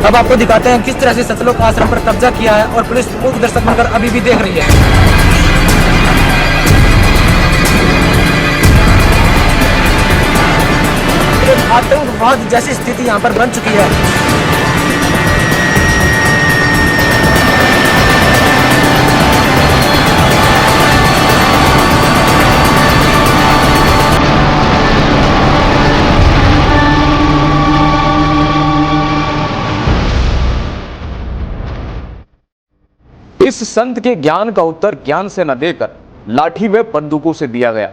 अब आपको दिखाते हैं किस तरह से सतलोक आश्रम पर कब्जा किया है और पुलिस मूक दर्शक बनकर अभी भी देख रही है। आतंकवाद जैसी स्थिति यहाँ पर बन चुकी है। इस संत के ज्ञान का उत्तर ज्ञान से न देकर लाठी व बंदूकों से दिया गया।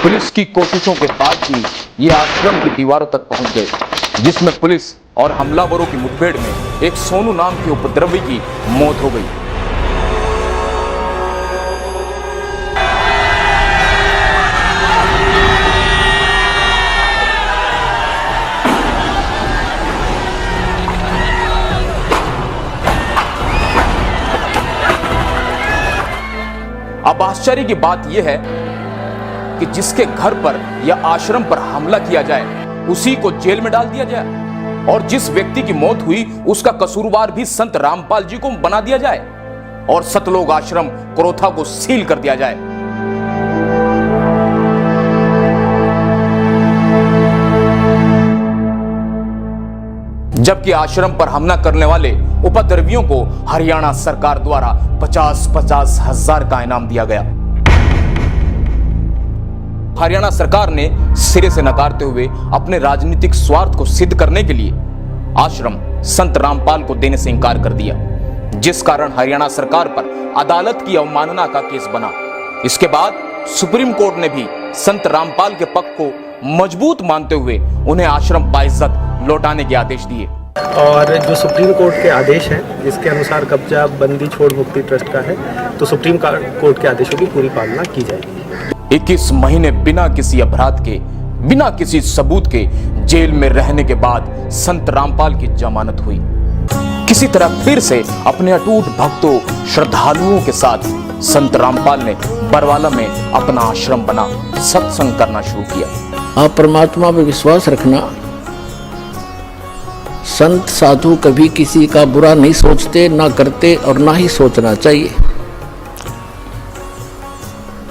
पुलिस की कोशिशों के बाद भी ये आश्रम की दीवारों तक पहुंच गए, जिसमें पुलिस और हमलावरों की मुठभेड़ में एक सोनू नाम के उपद्रवी की मौत हो गई। अब आश्चर्य की बात यह है कि जिसके घर पर या आश्रम पर हमला किया जाए उसी को जेल में डाल दिया जाए, और जिस व्यक्ति की मौत हुई उसका कसूरवार भी संत रामपाल जी को बना दिया जाए, और सतलोक आश्रम करोथा को सील कर दिया जाए। जबकि आश्रम पर हमला करने वाले उपद्रवियों को हरियाणा सरकार द्वारा 50-50 हजार का इनाम दिया गया। हरियाणा सरकार ने सिरे से नकारते हुए अपने राजनीतिक स्वार्थ को सिद्ध करने के लिए आश्रम संत रामपाल को देने से इंकार कर दिया, जिस कारण हरियाणा सरकार पर अदालत की अवमानना का केस बना। इसके बाद सुप्रीम कोर्ट ने भी संत रामपाल के पक्ष को मजबूत मानते हुए उन्हें आश्रम बाइज्जत लौटाने के आदेश दिए। और जो सुप्रीम कोर्ट के आदेश हैं जिसके अनुसार कब्जा बंदी छोड़ मुक्ति ट्रस्ट का है, तो सुप्रीम कोर्ट के आदेशों की पूरी पालना की जाएगी। 21 महीने बिना किसी अपराध के, बिना किसी सबूत के जेल में रहने के बाद संत रामपाल की जमानत हुई। किसी तरह फिर से अपने अटूट भक्तों श्रद्धालुओं के साथ संत रामपाल ने बरवाला में अपना आश्रम बना सत्संग करना शुरू किया। आप परमात्मा पर विश्वास रखना। संत साधु कभी किसी का बुरा नहीं सोचते, ना करते और ना ही सोचना चाहिए।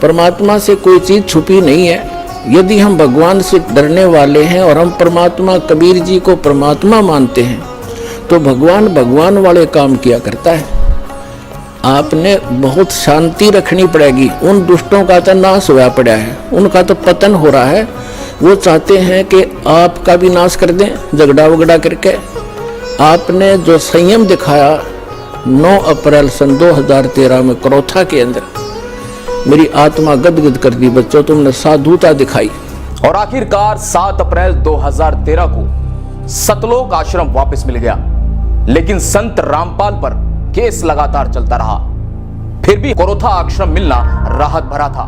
परमात्मा से कोई चीज छुपी नहीं है। यदि हम भगवान से डरने वाले हैं और हम परमात्मा कबीर जी को परमात्मा मानते हैं, तो भगवान भगवान वाले काम किया करता है। आपने बहुत शांति रखनी पड़ेगी। उन दुष्टों का तो नाश हुआ पड़ा है, उनका तो पतन हो रहा है। वो चाहते हैं कि आपका भी नाश कर दें झगड़ा वगड़ा करके। आपने जो संयम दिखाया 9 अप्रैल सन 2013 में करोथा के अंदर, मेरी आत्मा गदगद कर दी बच्चों। तुमने साधुता दिखाई। और आखिरकार 7 अप्रैल 2013 को सतलोक आश्रम वापस मिल गया, लेकिन संत रामपाल पर केस लगातार चलता रहा। फिर भी करोथा आश्रम मिलना राहत भरा था,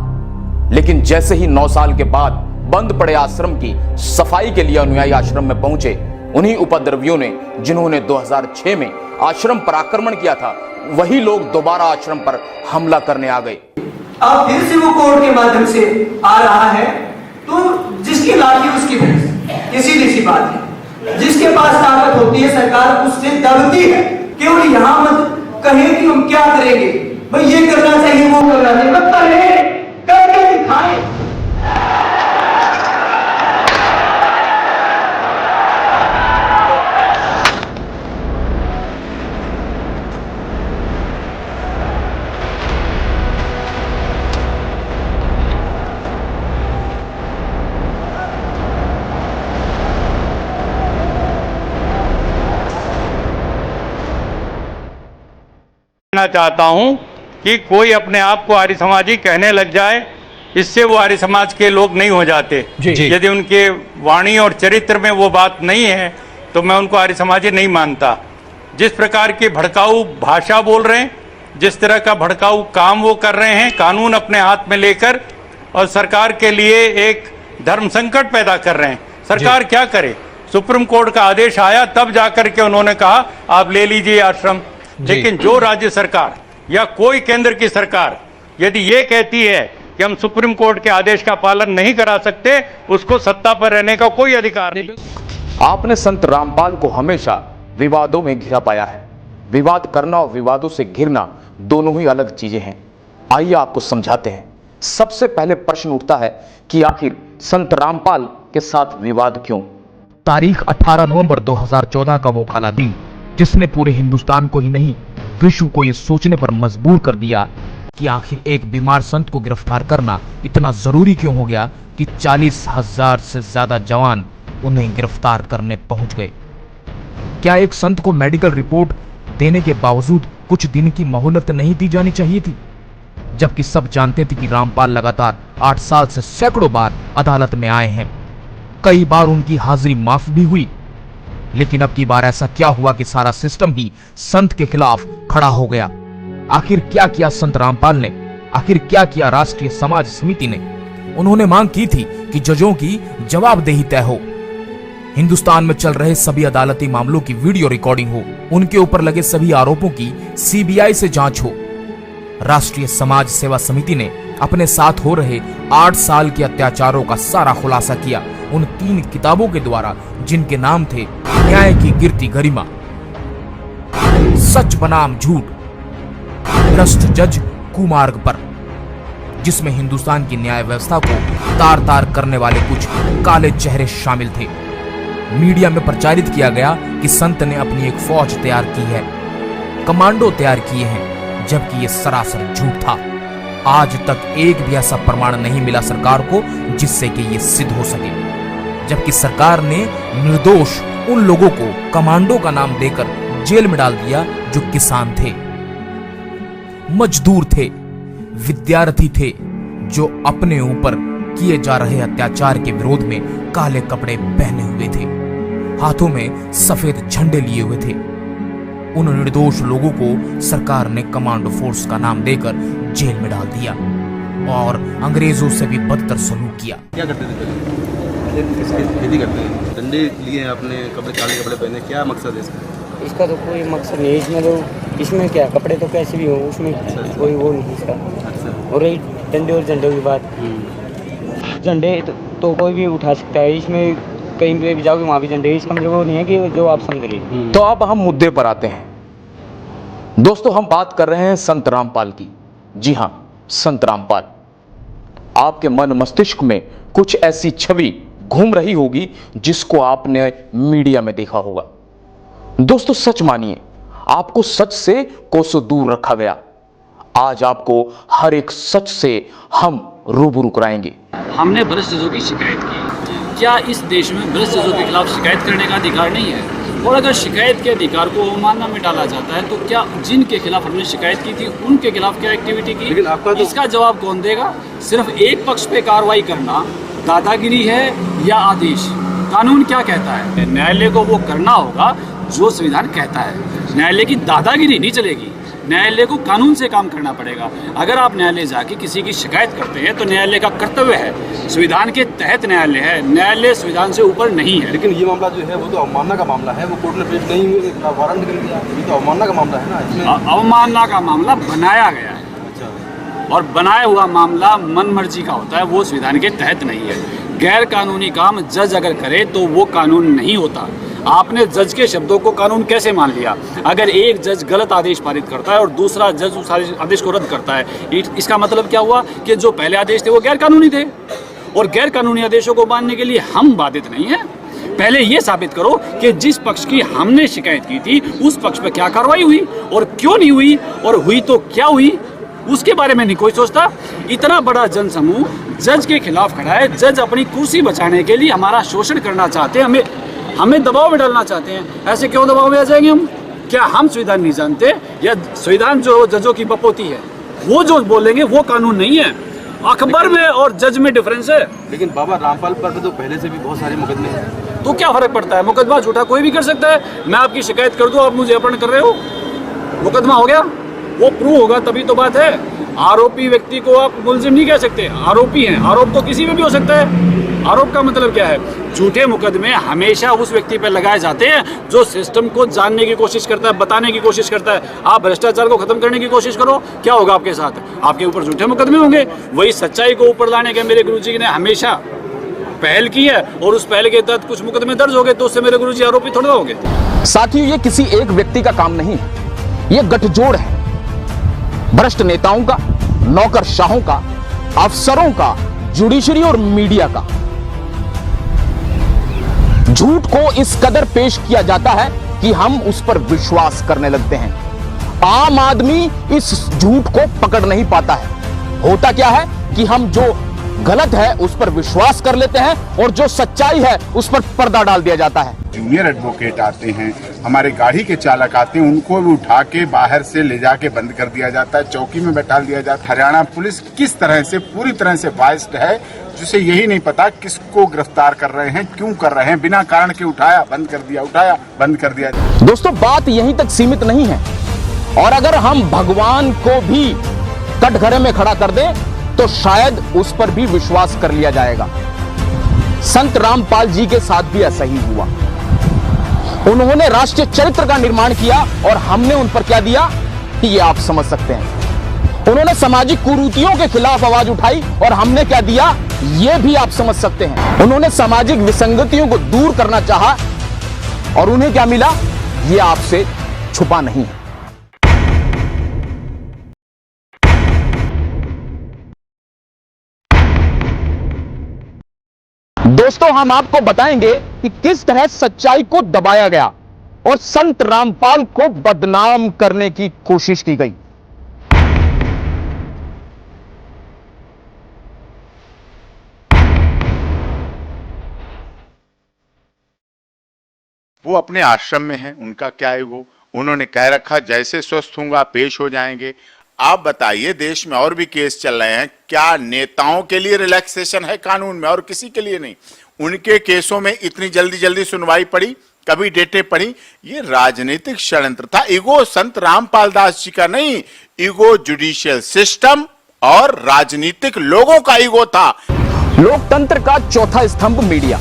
लेकिन जैसे ही 9 साल के बाद बंद पड़े आश्रम की सफाई के लिए अनुयायी आश्रम में पहुंचे, उन्हीं उपद्रवियों ने जिन्होंने 2006 में आश्रम पर आक्रमण किया था, वही लोग दोबारा आश्रम पर हमला करने आ गए। अब फिर से वो कोर्ट के माध्यम से आ रहा है, तो जिसकी लाठी उसकी भैंस, ये सीधी सी बात है। जिसके पास ताकत होती है सरकार उससे दबती है। केवल यहाँ मत कहे कि हम क्या करेंगे, भाई ये करना चाहिए वो करना चाहिए, मत कहे, करके दिखाए। चाहता हूं कि कोई अपने आप को आर्य समाजी कहने लग जाए, इससे वो आर्य समाज के लोग नहीं हो जाते। यदि उनके वाणी और चरित्र में वो बात नहीं है तो मैं उनको आर्य समाजी नहीं मानता। जिस प्रकार की भड़काऊ भाषा बोल रहे हैं, जिस तरह का भड़काऊ काम वो कर रहे हैं, कानून अपने हाथ में लेकर, और सरकार के लिए एक धर्म संकट पैदा कर रहे हैं। सरकार क्या करे? सुप्रीम कोर्ट का आदेश आया तब जाकर के उन्होंने कहा आप ले लीजिए आश्रम। लेकिन जो राज्य सरकार या कोई केंद्र की सरकार यदि ये कहती है कि हम सुप्रीम कोर्ट के आदेश का पालन नहीं करा सकते, उसको सत्ता पर रहने का कोई अधिकार नहीं। आपने संत रामपाल को हमेशा विवादों में घिरा पाया है। विवाद करना और विवादों से घिरना दोनों ही अलग चीजें हैं। आइए आपको समझाते हैं। सबसे पहले प्रश्न उठता है कि आखिर संत रामपाल के साथ विवाद क्यों? तारीख 18 नवंबर 2014 का वो काला दिन जिसने पूरे हिंदुस्तान को ही नहीं विश्व को ये सोचने पर मजबूर कर दिया कि आखिर एक बीमार संत को गिरफ्तार करना इतना जरूरी क्यों हो गया कि 40,000 से ज्यादा जवान उन्हें गिरफ्तार करने पहुंच गए। क्या एक संत को मेडिकल रिपोर्ट देने के बावजूद कुछ दिन की मोहलत नहीं दी जानी चाहिए थी? जबकि सब जानते थे कि रामपाल लगातार 8 साल से सैकड़ों बार अदालत में आए हैं, कई बार उनकी हाजिरी माफ भी हुई, लेकिन अब की बार ऐसा क्या हुआ कि सारा सिस्टम ही संत के खिलाफ खड़ा हो गया? आखिर क्या किया संत रामपाल ने? आखिर क्या किया राष्ट्रीय समाज समिति ने? उन्होंने मांग की थी कि जजों की जवाबदेही तय हो, हिंदुस्तान में चल रहे सभी अदालती मामलों की वीडियो रिकॉर्डिंग हो, उनके ऊपर लगे सभी आरोपों की सीबीआई से जांच हो। राष्ट्रीय समाज सेवा समिति ने अपने साथ हो रहे 8 साल के अत्याचारों का सारा खुलासा किया उन 3 किताबों के द्वारा जिनके नाम थे न्याय की गिरती गरिमा, सच बनाम झूठ, भ्रष्ट जज कुमार्ग पर, जिसमें हिंदुस्तान की न्याय व्यवस्था को तार तार करने वाले कुछ काले चेहरे शामिल थे। मीडिया में प्रचारित किया गया कि संत ने अपनी एक फौज तैयार की है, कमांडो तैयार किए हैं, जबकि ये सरासर झूठ था। आज तक एक भी ऐसा प्रमाण नहीं मिला सरकार को जिससे कि ये सिद्ध हो सके, जबकि सरकार ने निर्दोष उन लोगों को कमांडो का नाम देकर जेल में डाल दिया जो किसान थे, मजदूर थे, विद्यार्थी थे, जो अपने ऊपर किए जा रहे अत्याचार के विरोध में काले कपड़े पहने हुए थे, हाथों में सफेद झंडे लिए हुए थे। उन निर्दोष लोगों को सरकार ने कमांडो फोर्स का नाम देकर जेल में डाल दिया और अंग्रेजों से भी बदतर सलूक किया। क्या करते थे? खेती करते हैं, डंडे लिए अपने, कपड़े काले कपड़े पहने, क्या मकसद है इसका? इसका तो कोई मकसद नहीं, इसमें क्या कपड़े तो कैसे भी हो, उसमें कोई वो नहीं इसका। और रही डंडे और झंडे की बात, झंडे तो कोई भी उठा सकता है, इसमें कहीं पे भी जाओगे वहाँ भी झंडे, इसका मतलब वो नहीं है कि जो आप समझ रहे। तो अब हम मुद्दे पर आते हैं। दोस्तों, हम बात कर रहे हैं संत रामपाल की। जी हां, संत रामपाल। आपके मन मस्तिष्क में कुछ ऐसी छवि घूम रही होगी जिसको आपने मीडिया में देखा होगा। दोस्तों, सच मानिए, आपको सच से कोसों दूर रखा गया। आज आपको हर एक सच से हम रूबरू कराएंगे। हमने भ्रष्ट जजों की शिकायत की। क्या इस देश में भ्रष्ट जजों के खिलाफ शिकायत करने का अधिकार नहीं है? और अगर शिकायत के अधिकार को अवमानना में डाला जाता है तो क्या जिनके खिलाफ हमने शिकायत की थी उनके खिलाफ क्या एक्टिविटी की? लेकिन आपका तो इसका जवाब कौन देगा? सिर्फ एक पक्ष पे कार्रवाई करना दादागिरी है या आदेश? कानून क्या कहता है? न्यायालय को वो करना होगा जो संविधान कहता है। न्यायालय की दादागिरी नहीं चलेगी, न्यायालय को कानून से काम करना पड़ेगा। अगर आप न्यायालय जाके किसी की शिकायत करते हैं तो न्यायालय का कर्तव्य है, संविधान के तहत न्यायालय है, न्यायालय संविधान से ऊपर नहीं है। लेकिन ये मामला जो है वो तो अवमानना का मामला है, वो कोर्ट ने पेश नहीं हुए, वारंट कर दिया, ये तो अवमानना का मामला है ना। इसमें अवमानना का मामला बनाया गया है, और बनाया हुआ मामला मन मर्जी का होता है, वो संविधान के तहत नहीं है। गैर कानूनी काम जज अगर करे तो वो कानून नहीं होता। आपने जज के शब्दों को कानून कैसे मान लिया? अगर एक जज गलत आदेश पारित करता है और दूसरा जज उस आदेश को रद्द करता है, इसका मतलब क्या हुआ कि जो पहले आदेश थे वो गैर कानूनी थे, और गैर कानूनी आदेशों को मानने के लिए हम बाधित नहीं हैं। पहले ये साबित करो कि जिस पक्ष की हमने शिकायत की थी उस पक्ष पर क्या कार्रवाई हुई और क्यों नहीं हुई, और हुई तो क्या हुई, उसके बारे में नहीं कोई सोचता। इतना बड़ा जनसमूह जज के खिलाफ खड़ा है, जज अपनी कुर्सी बचाने के लिए हमारा शोषण करना चाहते हैं, हमें दबाव में डालना चाहते हैं। ऐसे क्यों दबाव में आ जाएंगे हम? क्या हम संविधान नहीं जानते, या संविधान जो जजों की बपोती है वो जो बोलेंगे वो कानून नहीं है? अखबार में और जज में डिफरेंस है। लेकिन बाबा रामपाल पर तो पहले से भी बहुत सारे मुकदमे हैं, तो क्या फर्क पड़ता है? मुकदमा झूठा कोई भी कर सकता है। मैं आपकी शिकायत कर दूं, आप मुझे अपहरण कर रहे हो, मुकदमा हो गया, वो प्रूव होगा तभी तो बात है। आरोपी व्यक्ति को आप मुलजिम नहीं कह सकते, आरोपी हैं। आरोप तो किसी में भी हो सकता है। आरोप का मतलब क्या है? झूठे मुकदमे हमेशा उस व्यक्ति पर लगाए जाते हैं जो सिस्टम को जानने की कोशिश करता है, बताने की कोशिश करता है। आप भ्रष्टाचार को खत्म करने की कोशिश करो, क्या होगा आपके साथ? आपके ऊपर झूठे मुकदमे होंगे। वही सच्चाई को ऊपर लाने के मेरे गुरुजी ने हमेशा पहल की है, और उस पहल के तहत कुछ मुकदमे दर्ज हो गए, तो उससे मेरे गुरुजी आरोपी थोड़ा हो गए। साथियों, ये किसी एक व्यक्ति का काम नहीं, ये गठजोड़ है भ्रष्ट नेताओं का, नौकरशाहों का, अफसरों का, जुडिशरी और मीडिया का। झूठ को इस कदर पेश किया जाता है कि हम उस पर विश्वास करने लगते हैं। आम आदमी इस झूठ को पकड़ नहीं पाता है। होता क्या है कि हम जो गलत है उस पर विश्वास कर लेते हैं और जो सच्चाई है उस पर पर्दा डाल दिया जाता है। जूनियर एडवोकेट आते हैं, हमारे गाड़ी के चालक आते हैं, उनको भी उठा के बाहर से ले जाके बंद कर दिया जाता है, चौकी में बैठा दिया जाता है। हरियाणा पुलिस किस तरह से पूरी तरह से बाइस्ड है, जिसे यही नहीं पता किसको गिरफ्तार कर रहे हैं, क्यों कर रहे हैं, बिना कारण के उठाया बंद कर दिया, उठाया बंद कर दिया। दोस्तों बात यहीं तक सीमित नहीं है, और अगर हम भगवान को भी कटघरे में खड़ा कर दें तो शायद उस पर भी विश्वास कर लिया जाएगा। संत रामपाल जी के साथ भी ऐसा ही हुआ। उन्होंने राष्ट्रीय चरित्र का निर्माण किया और हमने उन पर क्या दिया ये आप समझ सकते हैं। उन्होंने सामाजिक कुरीतियों के खिलाफ आवाज उठाई और हमने क्या दिया ये भी आप समझ सकते हैं। उन्होंने सामाजिक विसंगतियों को दूर करना चाहा और उन्हें क्या मिला ये आपसे छुपा नहीं है। दोस्तों हम आपको बताएंगे कि किस तरह सच्चाई को दबाया गया और संत रामपाल को बदनाम करने की कोशिश की गई। वो अपने आश्रम में हैं, उनका क्या है वो, उन्होंने कह रखा जैसे स्वस्थ होऊंगा पेश हो जाएंगे। आप बताइए देश में और भी केस चल रहे हैं, क्या नेताओं के लिए रिलैक्सेशन है कानून में और किसी के लिए नहीं? उनके केसों में इतनी जल्दी जल्दी सुनवाई पड़ी, कभी डेटें पड़ी, ये राजनीतिक षड्यंत्र था। ईगो संत रामपाल दास जी का नहीं, ईगो जुडिशियल सिस्टम और राजनीतिक लोगों का ईगो था। लोकतंत्र का चौथा स्तंभ मीडिया,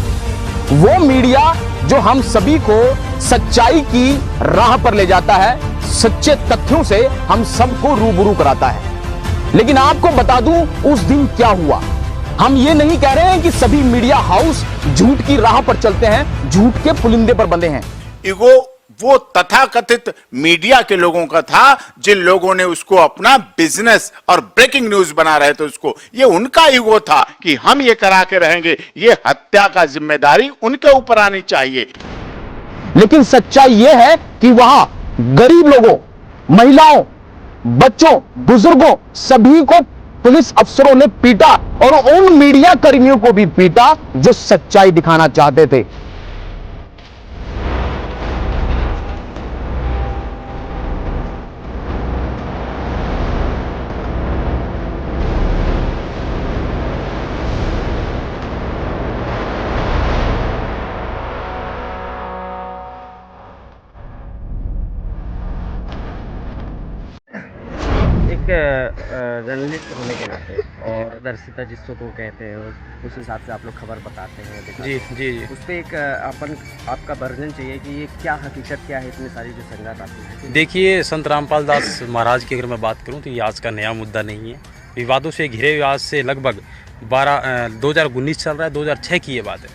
वो मीडिया जो हम सभी को सच्चाई की राह पर ले जाता है, सच्चे तथ्यों से हम सबको रूबरू कराता है। लेकिन आपको बता दूं उस दिन क्या हुआ। हम ये नहीं कह रहे हैं कि सभी मीडिया हाउस झूठ की राह पर चलते हैं, झूठ के पुलिंदे पर बंधे हैं। ईगो वो तथाकथित मीडिया के लोगों का था जिन लोगों ने उसको अपना बिजनेस और ब्रेकिंग न्यूज बना रहे थे, उसको ये उनका ईगो था कि हम ये करा के रहेंगे, ये हत्या का जिम्मेदारी उनके ऊपर आनी चाहिए। लेकिन सच्चाई यह है कि वहां गरीब लोगों, महिलाओं, बच्चों, बुजुर्गों सभी को पुलिस अफसरों ने पीटा और उन मीडिया कर्मियों को भी पीटा जो सच्चाई दिखाना चाहते थे। जर्नलिस्ट होने के नाते और दर्शिता जिसको तो कहते हैं उस हिसाब से आप लोग खबर बताते हैं, दिखाते हैं। जी जी, उस पर एक आपका वर्णन चाहिए कि ये क्या हकीकत क्या है, इतनी सारी जो संगत आती है। देखिए संत रामपाल दास महाराज की अगर मैं बात करूं तो ये आज का नया मुद्दा नहीं है। विवादों से घिरे हुए आज से लगभग 2019 चल रहा है, 2006 की ये बात है।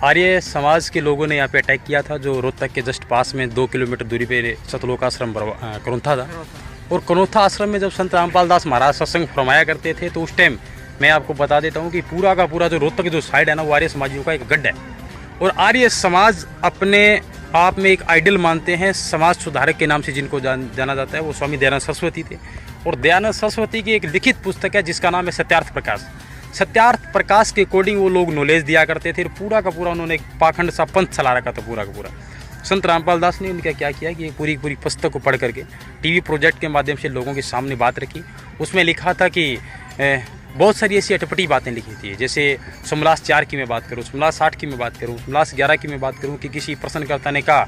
आर्य समाज के लोगों ने यहाँ पे अटैक किया था, जो रोहतक के जस्ट पास में 2 किलोमीटर दूरी पे सतलोक आश्रम करोंथा था। और कनौथा आश्रम में जब संत रामपाल दास महाराज सत्संग फरमाया करते थे तो उस टाइम मैं आपको बता देता हूँ कि पूरा का पूरा जो रोहतक जो साइड है ना, वो आर्य समाजियों का एक गड्ढा है। और आर्य समाज अपने आप में एक आइडल मानते हैं, समाज सुधारक के नाम से जिनको जाना जाता है, वो स्वामी दयानंद सरस्वती थे। और दयानंद सरस्वती की एक लिखित पुस्तक है जिसका नाम है सत्यार्थ प्रकाश। सत्यार्थ प्रकाश के अकॉर्डिंग वो लोग नॉलेज दिया करते थे। पूरा का पूरा उन्होंने एक पाखंड सा पंथ चला रखा था पूरा का पूरा। संत रामपाल दास ने उनका क्या किया कि पूरी पूरी पुस्तक को पढ़ करके टीवी प्रोजेक्ट के माध्यम से लोगों के सामने बात रखी। उसमें लिखा था कि बहुत सारी ऐसी अटपटी बातें लिखी थी, जैसे समलास 4 की मैं बात करूँ, समलास 8 की मैं बात करूँ, समलास 11 की मैं बात करूँ कि किसी प्रश्नकर्ता ने कहा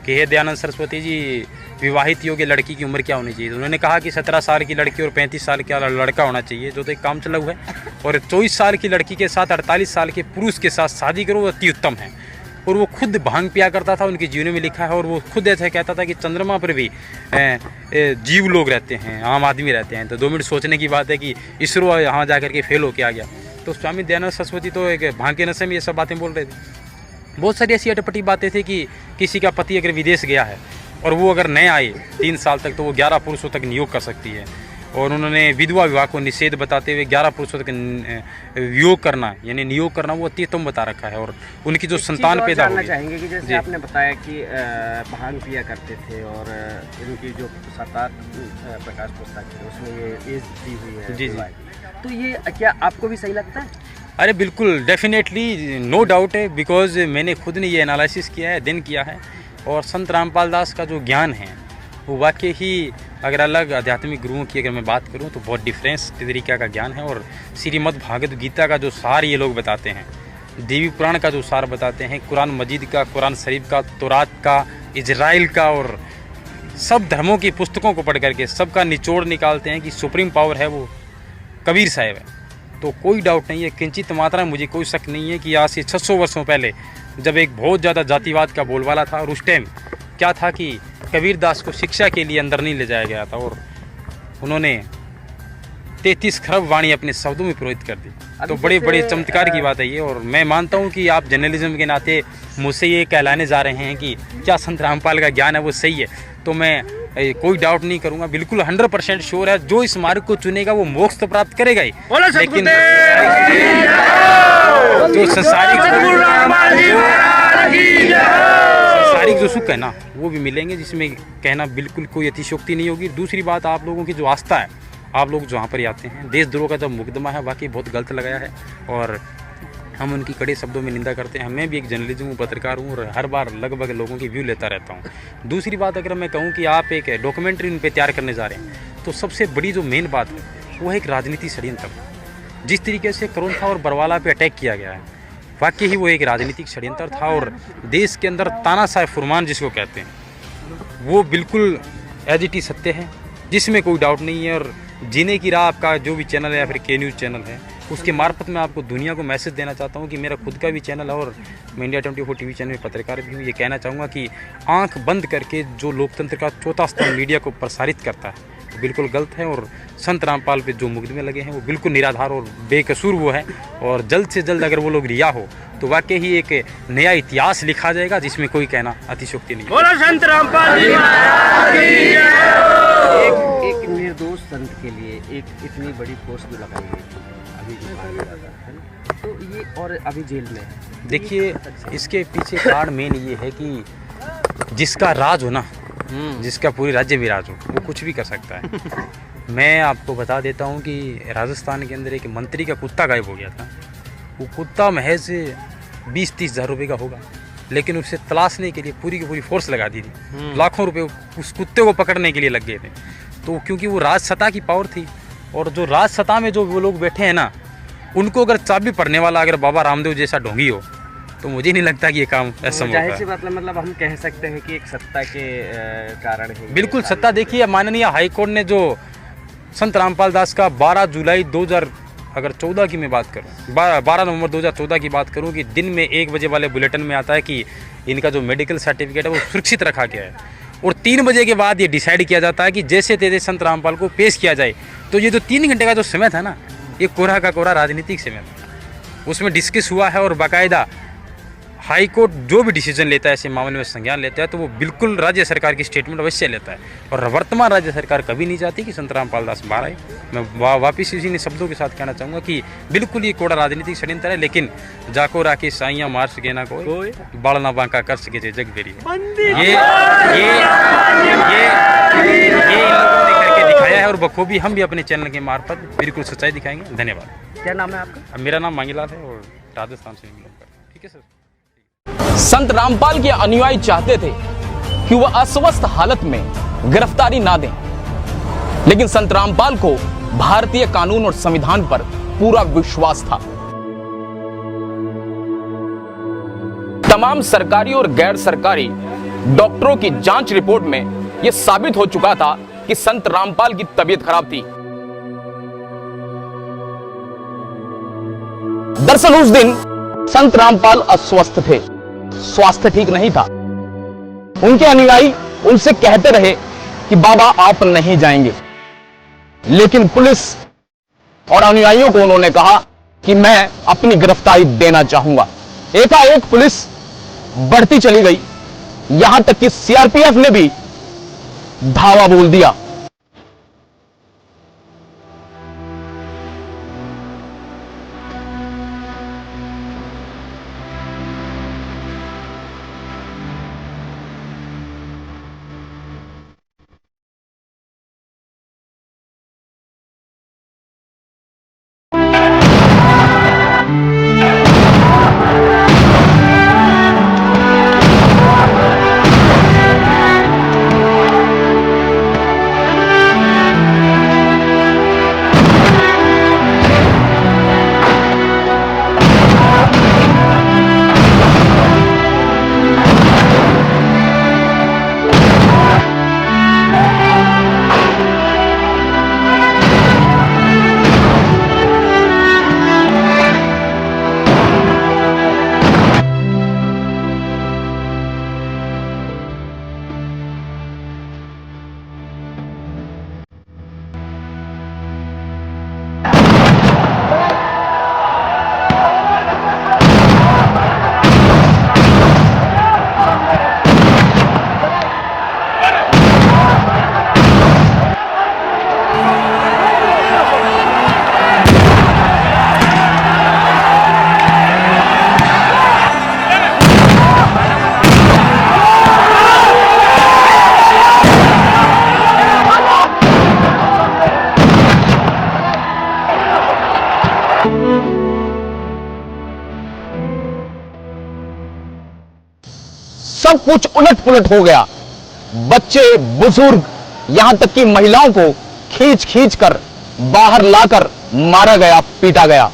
कि हे दयानंद सरस्वती जी, विवाहित योग्य लड़की की उम्र क्या होनी चाहिए? तो उन्होंने कहा कि 17 साल की लड़की और 35 साल का लड़का होना चाहिए, जो तो एक काम चला हुआ है। और 24 साल की लड़की के साथ 48 साल के पुरुष के साथ शादी करो, अति उत्तम है। और वो खुद भांग पिया करता था, उनके जीवन में लिखा है। और वो खुद ऐसा कहता था कि चंद्रमा पर भी जीव लोग रहते हैं, आम आदमी रहते हैं। तो 2 मिनट सोचने की बात है कि इसरो यहाँ जा करके फेल होके आ गया। तो स्वामी दयानंद सरस्वती तो एक भांग के नशे में ये सब बातें बोल रहे थे। बहुत सारी ऐसी अटपटी बातें थी कि किसी का पति अगर विदेश गया है और वो अगर नहीं आए 3 साल तक, तो वो 11 पुरुषों तक नियोग कर सकती है। और उन्होंने विधवा विवाह को निषेध बताते हुए 11 पुरुषों तक योग करना यानी नियोग करना वो अतिउत्तम बता रखा है। और उनकी जो संतान पैदा जानना चाहेंगे कि जैसे आपने बताया कि भांग पिया करते थे और इनकी जो सरकार प्रकाश पुस्तक है उसमें ये एज दी हुई है। जी जी। तो ये क्या आपको भी सही लगता है? अरे बिल्कुल, डेफिनेटली, नो डाउट है, बिकॉज मैंने खुद ने ये एनालिसिस किया है, अध्ययन किया है। और संत रामपाल दास का जो ज्ञान है वो वाकई ही अगर अलग आध्यात्मिक गुरुओं की अगर मैं बात करूं तो बहुत डिफरेंस तरीक़ा का ज्ञान है। और श्रीमद् भागवत गीता का जो सार ये लोग बताते हैं, देवी पुराण का जो सार बताते हैं, कुरान मजीद का, कुरान शरीफ का, तौरात का, इजराइल का, और सब धर्मों की पुस्तकों को पढ़ करके सबका निचोड़ निकालते हैं कि सुप्रीम पावर है वो कबीर साहब है। तो कोई डाउट नहीं है, किंचित मात्रा में मुझे कोई शक नहीं है कि आज से 600 वर्षों पहले जब एक बहुत ज़्यादा जातिवाद का बोलबाला था और उस टाइम क्या था कि कबीर दास को शिक्षा के लिए अंदर नहीं ले जाया गया था और उन्होंने 33 खरब वाणी अपने शब्दों में पुरोहित कर दी। तो बड़े बड़े चमत्कार की बात है ये। और मैं मानता हूँ कि आप जर्नलिज्म के नाते मुझसे ये कहलाने जा रहे हैं कि क्या संत रामपाल का ज्ञान है वो सही है, तो मैं कोई डाउट नहीं करूंगा, बिल्कुल 100% श्योर है जो इस मार्ग को चुनेगा वो मोक्ष तो प्राप्त करेगा ही, लेकिन जो सांसारिक जो सुख है ना वो भी मिलेंगे, जिसमें कहना बिल्कुल कोई अतिशयोक्ति नहीं होगी। दूसरी बात, आप लोगों की जो आस्था है, आप लोग जहाँ पर आते हैं, देशद्रोह का जो मुकदमा है वाकई बहुत गलत लगाया है और हम उनकी कड़े शब्दों में निंदा करते हैं। मैं भी एक जर्नलिज्म हूँ, पत्रकार हूँ और हर बार लगभग लोगों की व्यू लेता रहता हूँ। दूसरी बात, अगर मैं कहूँ कि आप एक डॉक्यूमेंट्री उन पर तैयार करने जा रहे हैं तो सबसे बड़ी जो मेन बात है वो है एक राजनीति षड्यंत्र। जिस तरीके से करोंथा और बरवाला पे अटैक किया गया है वाकई ही वो एक राजनीतिक षड्यंत्र था और देश के अंदर तानाशाह फुरमान जिसको कहते हैं वो बिल्कुल एज इट इज सत्य है, जिसमें कोई डाउट नहीं है। और जीने की राह आपका जो भी चैनल है या फिर के न्यूज़ चैनल है, उसके मार्फत मैं आपको दुनिया को मैसेज देना चाहता हूँ कि मेरा खुद का भी चैनल है और मैं इंडिया 24 टीवी चैनल में पत्रकार भी हूँ। ये कहना चाहूँगा कि आंख बंद करके जो लोकतंत्र का चौथा स्तंभ मीडिया को प्रसारित करता है वो बिल्कुल गलत है। और संत रामपाल पे जो मुकदमे लगे हैं वो बिल्कुल निराधार और बेकसूर वो है और जल्द से जल्द अगर वो लोग रिहा हो तो वाकई ही एक नया इतिहास लिखा जाएगा जिसमें कोई कहना अतिशयोक्ति नहीं। संत रामपाल एक निर्दोष संत के लिए एक इतनी बड़ी पोस्ट जो लगाई गई थी अभी जो मांगा जाता है ना, तो ये और अभी जेल में है। देखिए, इसके पीछे कारण मेन ये है कि जिसका राज हो ना, जिसका पूरी राज्य में राज हो, वो कुछ भी कर सकता है। मैं आपको बता देता हूँ कि राजस्थान के अंदर एक मंत्री का कुत्ता गायब हो गया था। वो कुत्ता महज 20-30 हज़ार रुपये का होगा, लेकिन उसे तलाशने के लिए पूरी की पूरी फोर्स लगा दी थी। लाखों रुपए उस कुत्ते को पकड़ने के लिए लग गए थे। तो क्योंकि वो राजसत्ता की पावर थी और जो राजसत्ता में जो वो लोग बैठे हैं ना, उनको अगर चाबी पढ़ने वाला अगर बाबा रामदेव जैसा ढोंगी हो तो मुझे नहीं लगता कि ये काम ऐसा होगा। जाहिर सी बात, मतलब हम कह सकते हैं कि एक सत्ता के कारण है। बिल्कुल सत्ता। देखिए, माननीय हाईकोर्ट ने जो संत रामपाल दास का 12 जुलाई 2014 की मैं बात करूं, 12 नवंबर 2014 की बात करूं कि दिन में 1 बजे वाले बुलेटिन में आता है कि इनका जो मेडिकल सर्टिफिकेट है वो सुरक्षित रखा गया है और 3 बजे के बाद ये डिसाइड किया जाता है कि जैसे तैसे संत रामपाल को पेश किया जाए। तो ये जो 3 घंटे का जो समय था ना, ये कोरा का कोरा राजनीतिक समय था। उसमें डिस्कस हुआ है और बाकायदा हाई कोर्ट जो भी डिसीजन लेता है ऐसे मामले में संज्ञान लेता है तो वो बिल्कुल राज्य सरकार की स्टेटमेंट अवश्य लेता है। और वर्तमान राज्य सरकार कभी नहीं चाहती कि संत रामपाल दास बाहर आए। मैं वापिस इसी शब्दों के साथ कहना चाहूँगा कि बिल्कुल ये कोड़ा राजनीतिक षड्यंत्र है, लेकिन जाको राके साइयाँ मार सके ना कोई, बालना बांका कर सके थे जग बेरी। ये इन लोगों ने करके दिखाया है और बखूबी हम भी अपने चैनल के मार्फत बिल्कुल सच्चाई दिखाएंगे। धन्यवाद। क्या नाम है आपका? मेरा नाम मांगीलाल है और राजस्थान से। ठीक है सर। संत रामपाल के अनुयायी चाहते थे कि वह अस्वस्थ हालत में गिरफ्तारी ना दें, लेकिन संत रामपाल को भारतीय कानून और संविधान पर पूरा विश्वास था। तमाम सरकारी और गैर सरकारी डॉक्टरों की जांच रिपोर्ट में यह साबित हो चुका था कि संत रामपाल की तबीयत खराब थी। दरअसल उस दिन संत रामपाल अस्वस्थ थे, स्वास्थ्य ठीक नहीं था। उनके अनुयायी उनसे कहते रहे कि बाबा आप नहीं जाएंगे, लेकिन पुलिस और अनुयायियों को उन्होंने कहा कि मैं अपनी गिरफ्तारी देना चाहूंगा। एकाएक पुलिस बढ़ती चली गई, यहां तक कि सीआरपीएफ ने भी धावा बोल दिया। सब कुछ उलट पुलट हो गया। बच्चे, बुजुर्ग, यहां तक कि महिलाओं को खींच खींच कर बाहर लाकर मारा गया, पीटा गया।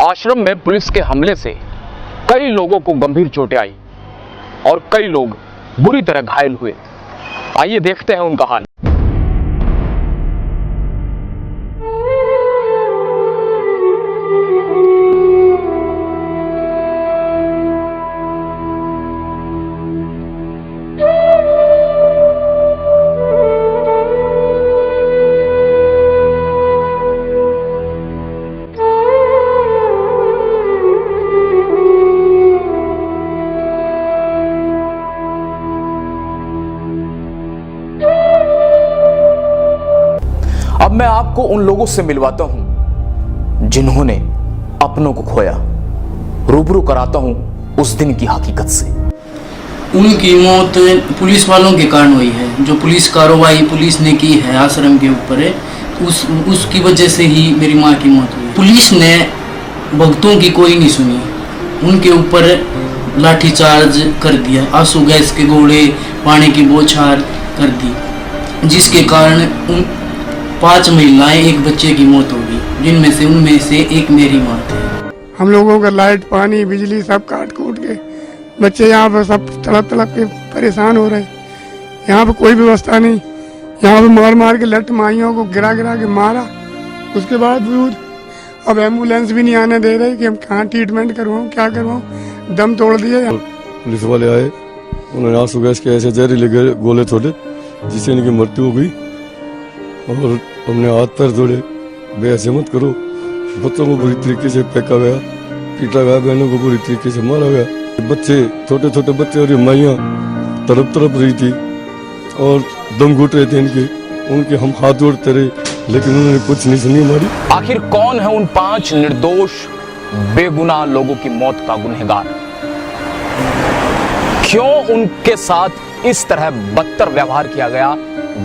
आश्रम में पुलिस के हमले से कई लोगों को गंभीर चोटें आई और कई लोग बुरी तरह घायल हुए। आइए देखते हैं उनका हाल। मैं आपको उन लोगों से मिलवाता हूं जिन्होंने अपनों को खोया, रूबरू कराता हूं उस दिन की हकीकत से। उनकी मौत पुलिस वालों के कारण हुई है। जो पुलिस कार्रवाई पुलिस ने की है आश्रम के ऊपर है, उसकी वजह से ही मेरी माँ की मौत हुई। पुलिस ने भक्तों की कोई नहीं सुनी, उनके ऊपर लाठीचार्ज कर दिया, आंसू गैस के गोले, पानी की बौछार कर दी, जिसके कारण 5 महिलाएं, 1 बच्चे की मौत होगी, उनमें से एक मेरी माँ थी। हम लोगों का लाइट पानी बिजली सब काट कूट के बच्चे यहाँ पर सब तड़प के परेशान हो रहे। यहाँ पर कोई व्यवस्था नहीं, यहाँ पर मार मार के लट माइयों को गिरा के मारा। उसके बाद अब एम्बुलेंस भी नहीं आने दे रहे कि हम कहाँ ट्रीटमेंट करवाऊँ, क्या करवाऊँ, दम तोड़ दिए। पुलिस वाले आए, उन्होंने आंसू गैस के ऐसे जहरीले गोले छोड़े जिससे इनकी मृत्यु हो गई, और हमने हाथ पैर जोड़े, बेहसे मत करो। बच्चों को बुरी तरीके से फेंका गया, पीटा गया, बहनों को बुरी तरीके से मारा गया। बच्चे, छोटे छोटे बच्चे और माइयाँ तड़प रही थी और दम घुट रहे थे उनके हम हाथ जोड़ते रहे, लेकिन उन्होंने कुछ नहीं सुनी हमारी। आखिर कौन है उन 5 निर्दोष बेगुनाह लोगों की मौत का गुनहगार? क्यों उनके साथ इस तरह बदतर व्यवहार किया गया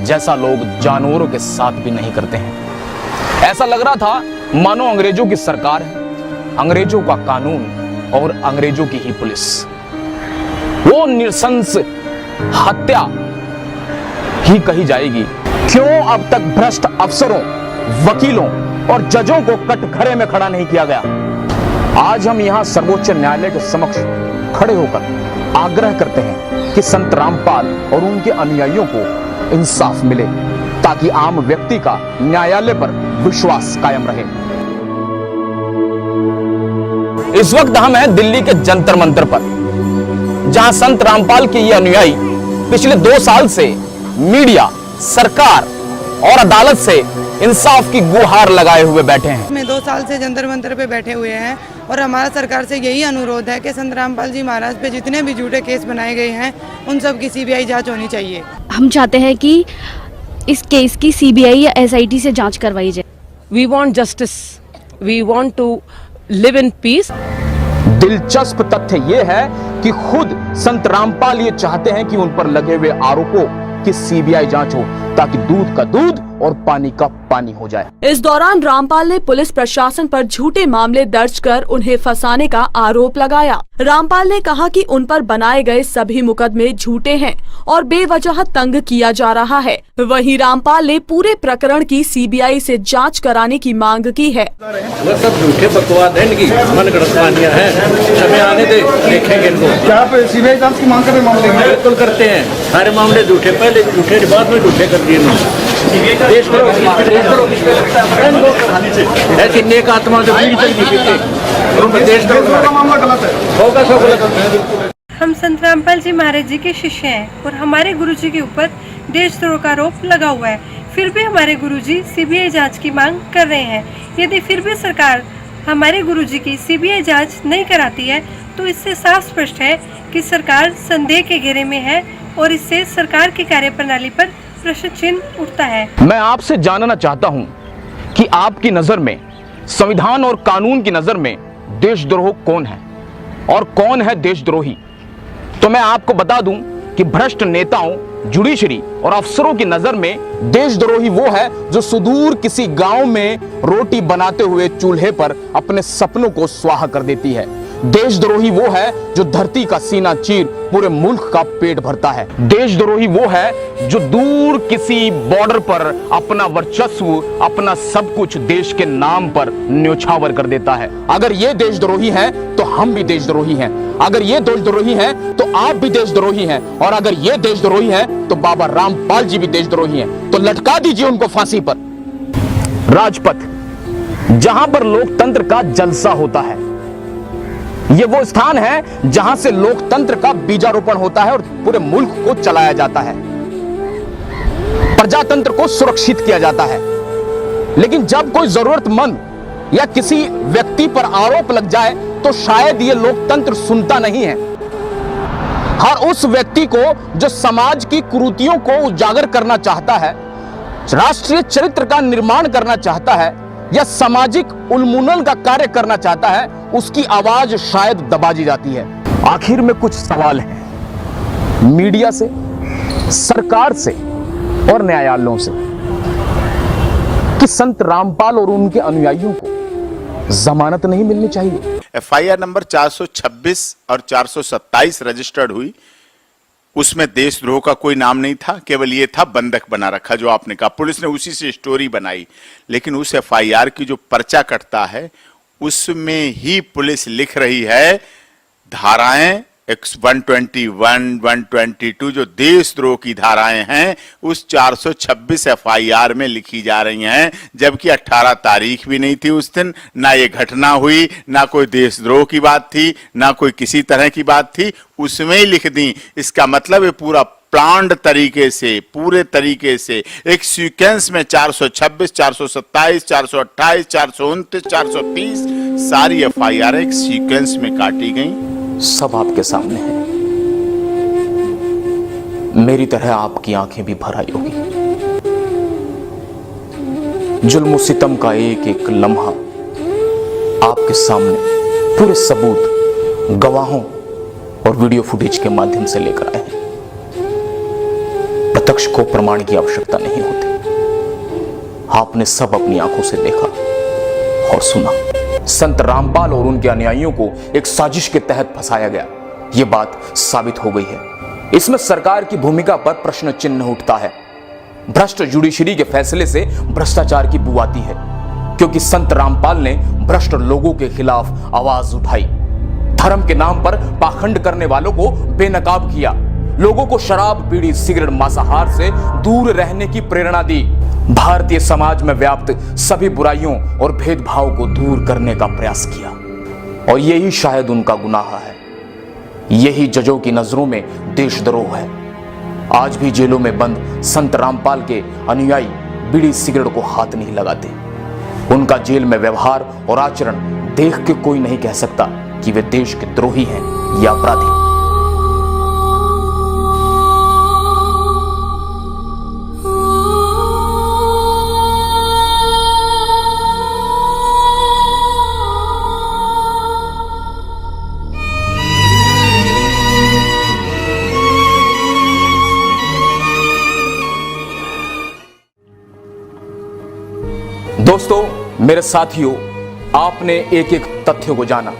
जैसा लोग जानवरों के साथ भी नहीं करते हैं? ऐसा लग रहा था मानो अंग्रेजों की सरकार है, अंग्रेजों का कानून और अंग्रेजों की ही पुलिस। वो नृशंस हत्या ही कही जाएगी। क्यों अब तक भ्रष्ट अफसरों, वकीलों और जजों को कटघरे में खड़ा नहीं किया गया? आज हम यहां सर्वोच्च न्यायालय के समक्ष खड़े होकर आग्रह करते हैं कि संत रामपाल और उनके अनुयायियों को इंसाफ मिले, ताकि आम व्यक्ति का न्यायालय पर विश्वास कायम रहे। इस वक्त हम हैं दिल्ली के जंतर मंतर पर, जहां संत रामपाल के ये अनुयायी पिछले 2 साल से मीडिया, सरकार और अदालत से इंसाफ की गुहार लगाए हुए बैठे हैं। मैं 2 साल से जंतर मंतर पे बैठे हुए हैं और हमारा सरकार से यही अनुरोध है कि संत रामपाल जी महाराज पे जितने भी झूठे केस बनाए गए हैं उन सब की सीबीआई जांच होनी चाहिए। हम चाहते हैं कि इस केस की सीबीआई या एसआईटी से जांच करवाई जाए। We want justice, we want to live in peace. दिलचस्प तथ्य यह है कि खुद संत रामपाल ये चाहते हैं कि उन पर लगे हुए आरोपों की सीबीआई जांच हो, ताकि दूध का दूध और पानी का पानी हो जाए। इस दौरान रामपाल ने पुलिस प्रशासन पर झूठे मामले दर्ज कर उन्हें फंसाने का आरोप लगाया। रामपाल ने कहा कि उन पर बनाए गए सभी मुकदमे झूठे हैं और बेवजह तंग किया जा रहा है। वहीं रामपाल ने पूरे प्रकरण की सीबीआई से जांच कराने की मांग की है। वो सब झूठे बकवास है, इनकी मनगढ़ंत कहानियां हैं, समय आने दे, देखेंगे इनको। क्या आप सीबीआई जांच की मांग कर रहे मामले में? बिल्कुल करते हैं, सारे मामले झूठे, पहले झूठे बाद में झूठे कर दिए। ऐसी नेक आत्मा जो हम संत रामपाल जी महाराज जी के शिष्य हैं और हमारे गुरुजी के ऊपर देशद्रोह का आरोप लगा हुआ है। फिर भी हमारे गुरुजी सीबीआई जांच की मांग कर रहे हैं। यदि फिर भी सरकार हमारे गुरुजी की सीबीआई जांच नहीं कराती है तो इससे साफ स्पष्ट है कि सरकार संदेह के घेरे में है और इससे सरकार की कार्यप्रणाली पर प्रश्न चिन्ह उठता है। मैं आपसे जानना चाहता हूं कि आपकी नजर में, संविधान और कानून की नजर में देशद्रोह कौन है और कौन है देशद्रोही? तो मैं आपको बता दूं कि भ्रष्ट नेताओं, जुडिशरी और अफसरों की नजर में देशद्रोही वो है जो सुदूर किसी गांव में रोटी बनाते हुए चूल्हे पर अपने सपनों को स्वाहा कर देती है। देशद्रोही वो है जो धरती का सीना चीर पूरे मुल्क का पेट भरता है। देशद्रोही वो है जो दूर किसी बॉर्डर पर अपना वर्चस्व, अपना सब कुछ देश के नाम पर न्योछावर कर देता है। अगर ये देशद्रोही हैं तो हम भी देशद्रोही हैं। अगर ये देशद्रोही हैं तो आप भी देशद्रोही हैं। और अगर ये देशद्रोही हैं तो बाबा रामपाल जी भी देशद्रोही हैं। तो लटका दीजिए उनको फांसी पर। राजपथ, जहां पर लोकतंत्र का जलसा होता है, ये वो स्थान है जहां से लोकतंत्र का बीजारोपण होता है और पूरे मुल्क को चलाया जाता है, प्रजातंत्र को सुरक्षित किया जाता है। लेकिन जब कोई जरूरतमंद या किसी व्यक्ति पर आरोप लग जाए तो शायद ये लोकतंत्र सुनता नहीं है। हर उस व्यक्ति को जो समाज की कुरीतियों को उजागर करना चाहता है, राष्ट्रीय चरित्र का निर्माण करना चाहता है या सामाजिक उन्मूलन का कार्य करना चाहता है, उसकी आवाज शायद दबा दी जाती है। आखिर में कुछ सवाल हैं मीडिया से, सरकार से और न्यायालयों से कि संत रामपाल और उनके अनुयायियों को जमानत नहीं मिलनी चाहिए। एफआईआर नंबर 426 और 427 रजिस्टर्ड हुई, उसमें देशद्रोह का कोई नाम नहीं था, केवल ये था बंधक बना रखा जो आपने कहा। पुलिस ने उसी से स्टोरी बनाई, लेकिन उस एफआईआर की जो पर्चा कटता है उसमें ही पुलिस लिख रही है धाराएं 121, 122 जो देशद्रोह की धाराएं हैं उस 426 एफआईआर में लिखी जा रही हैं, जबकि 18 तारीख भी नहीं थी उस दिन, ना ये घटना हुई, ना कोई देशद्रोह की बात थी, ना कोई किसी तरह की बात थी, उसमें ही लिख दी। इसका मतलब है पूरा प्लान्ड तरीके से, पूरे तरीके से एक सीक्वेंस में 426, 427, 428, 429, 430 सारी एफआईआर एक सीक्वेंस में काटी गई। सब आपके सामने है। मेरी तरह आपकी आंखें भी भर आई होगी। जुल्म सितम का एक एक लम्हा आपके सामने पूरे सबूत, गवाहों और वीडियो फुटेज के माध्यम से लेकर आए हैं। प्रत्यक्ष को प्रमाण की आवश्यकता नहीं होती। आपने सब अपनी आंखों से देखा और सुना। संत रामपाल और उनके अनुयायियों को एक साजिश के तहत फंसाया गया, यह बात साबित हो गई है। इसमें सरकार की भूमिका पर प्रश्न चिन्ह उठता है। भ्रष्ट जुडिशरी के फैसले से भ्रष्टाचार की बू आती है, क्योंकि संत रामपाल ने भ्रष्ट लोगों के खिलाफ आवाज उठाई, धर्म के नाम पर पाखंड करने वालों को बेनकाब किया, लोगों को शराब, बीड़ी, सिगरेट, मांसाहार से दूर रहने की प्रेरणा दी, भारतीय समाज में व्याप्त सभी बुराइयों और भेदभाव को दूर करने का प्रयास किया। और यही शायद उनका गुनाह है, यही जजों की नजरों में देशद्रोह है। आज भी जेलों में बंद संत रामपाल के अनुयायी बीड़ी सिगरेट को हाथ नहीं लगाते। उनका जेल में व्यवहार और आचरण देख के कोई नहीं कह सकता कि वे देश के द्रोही हैं या अपराधी। दोस्तों, मेरे साथियों, आपने एक एक तथ्य को जाना,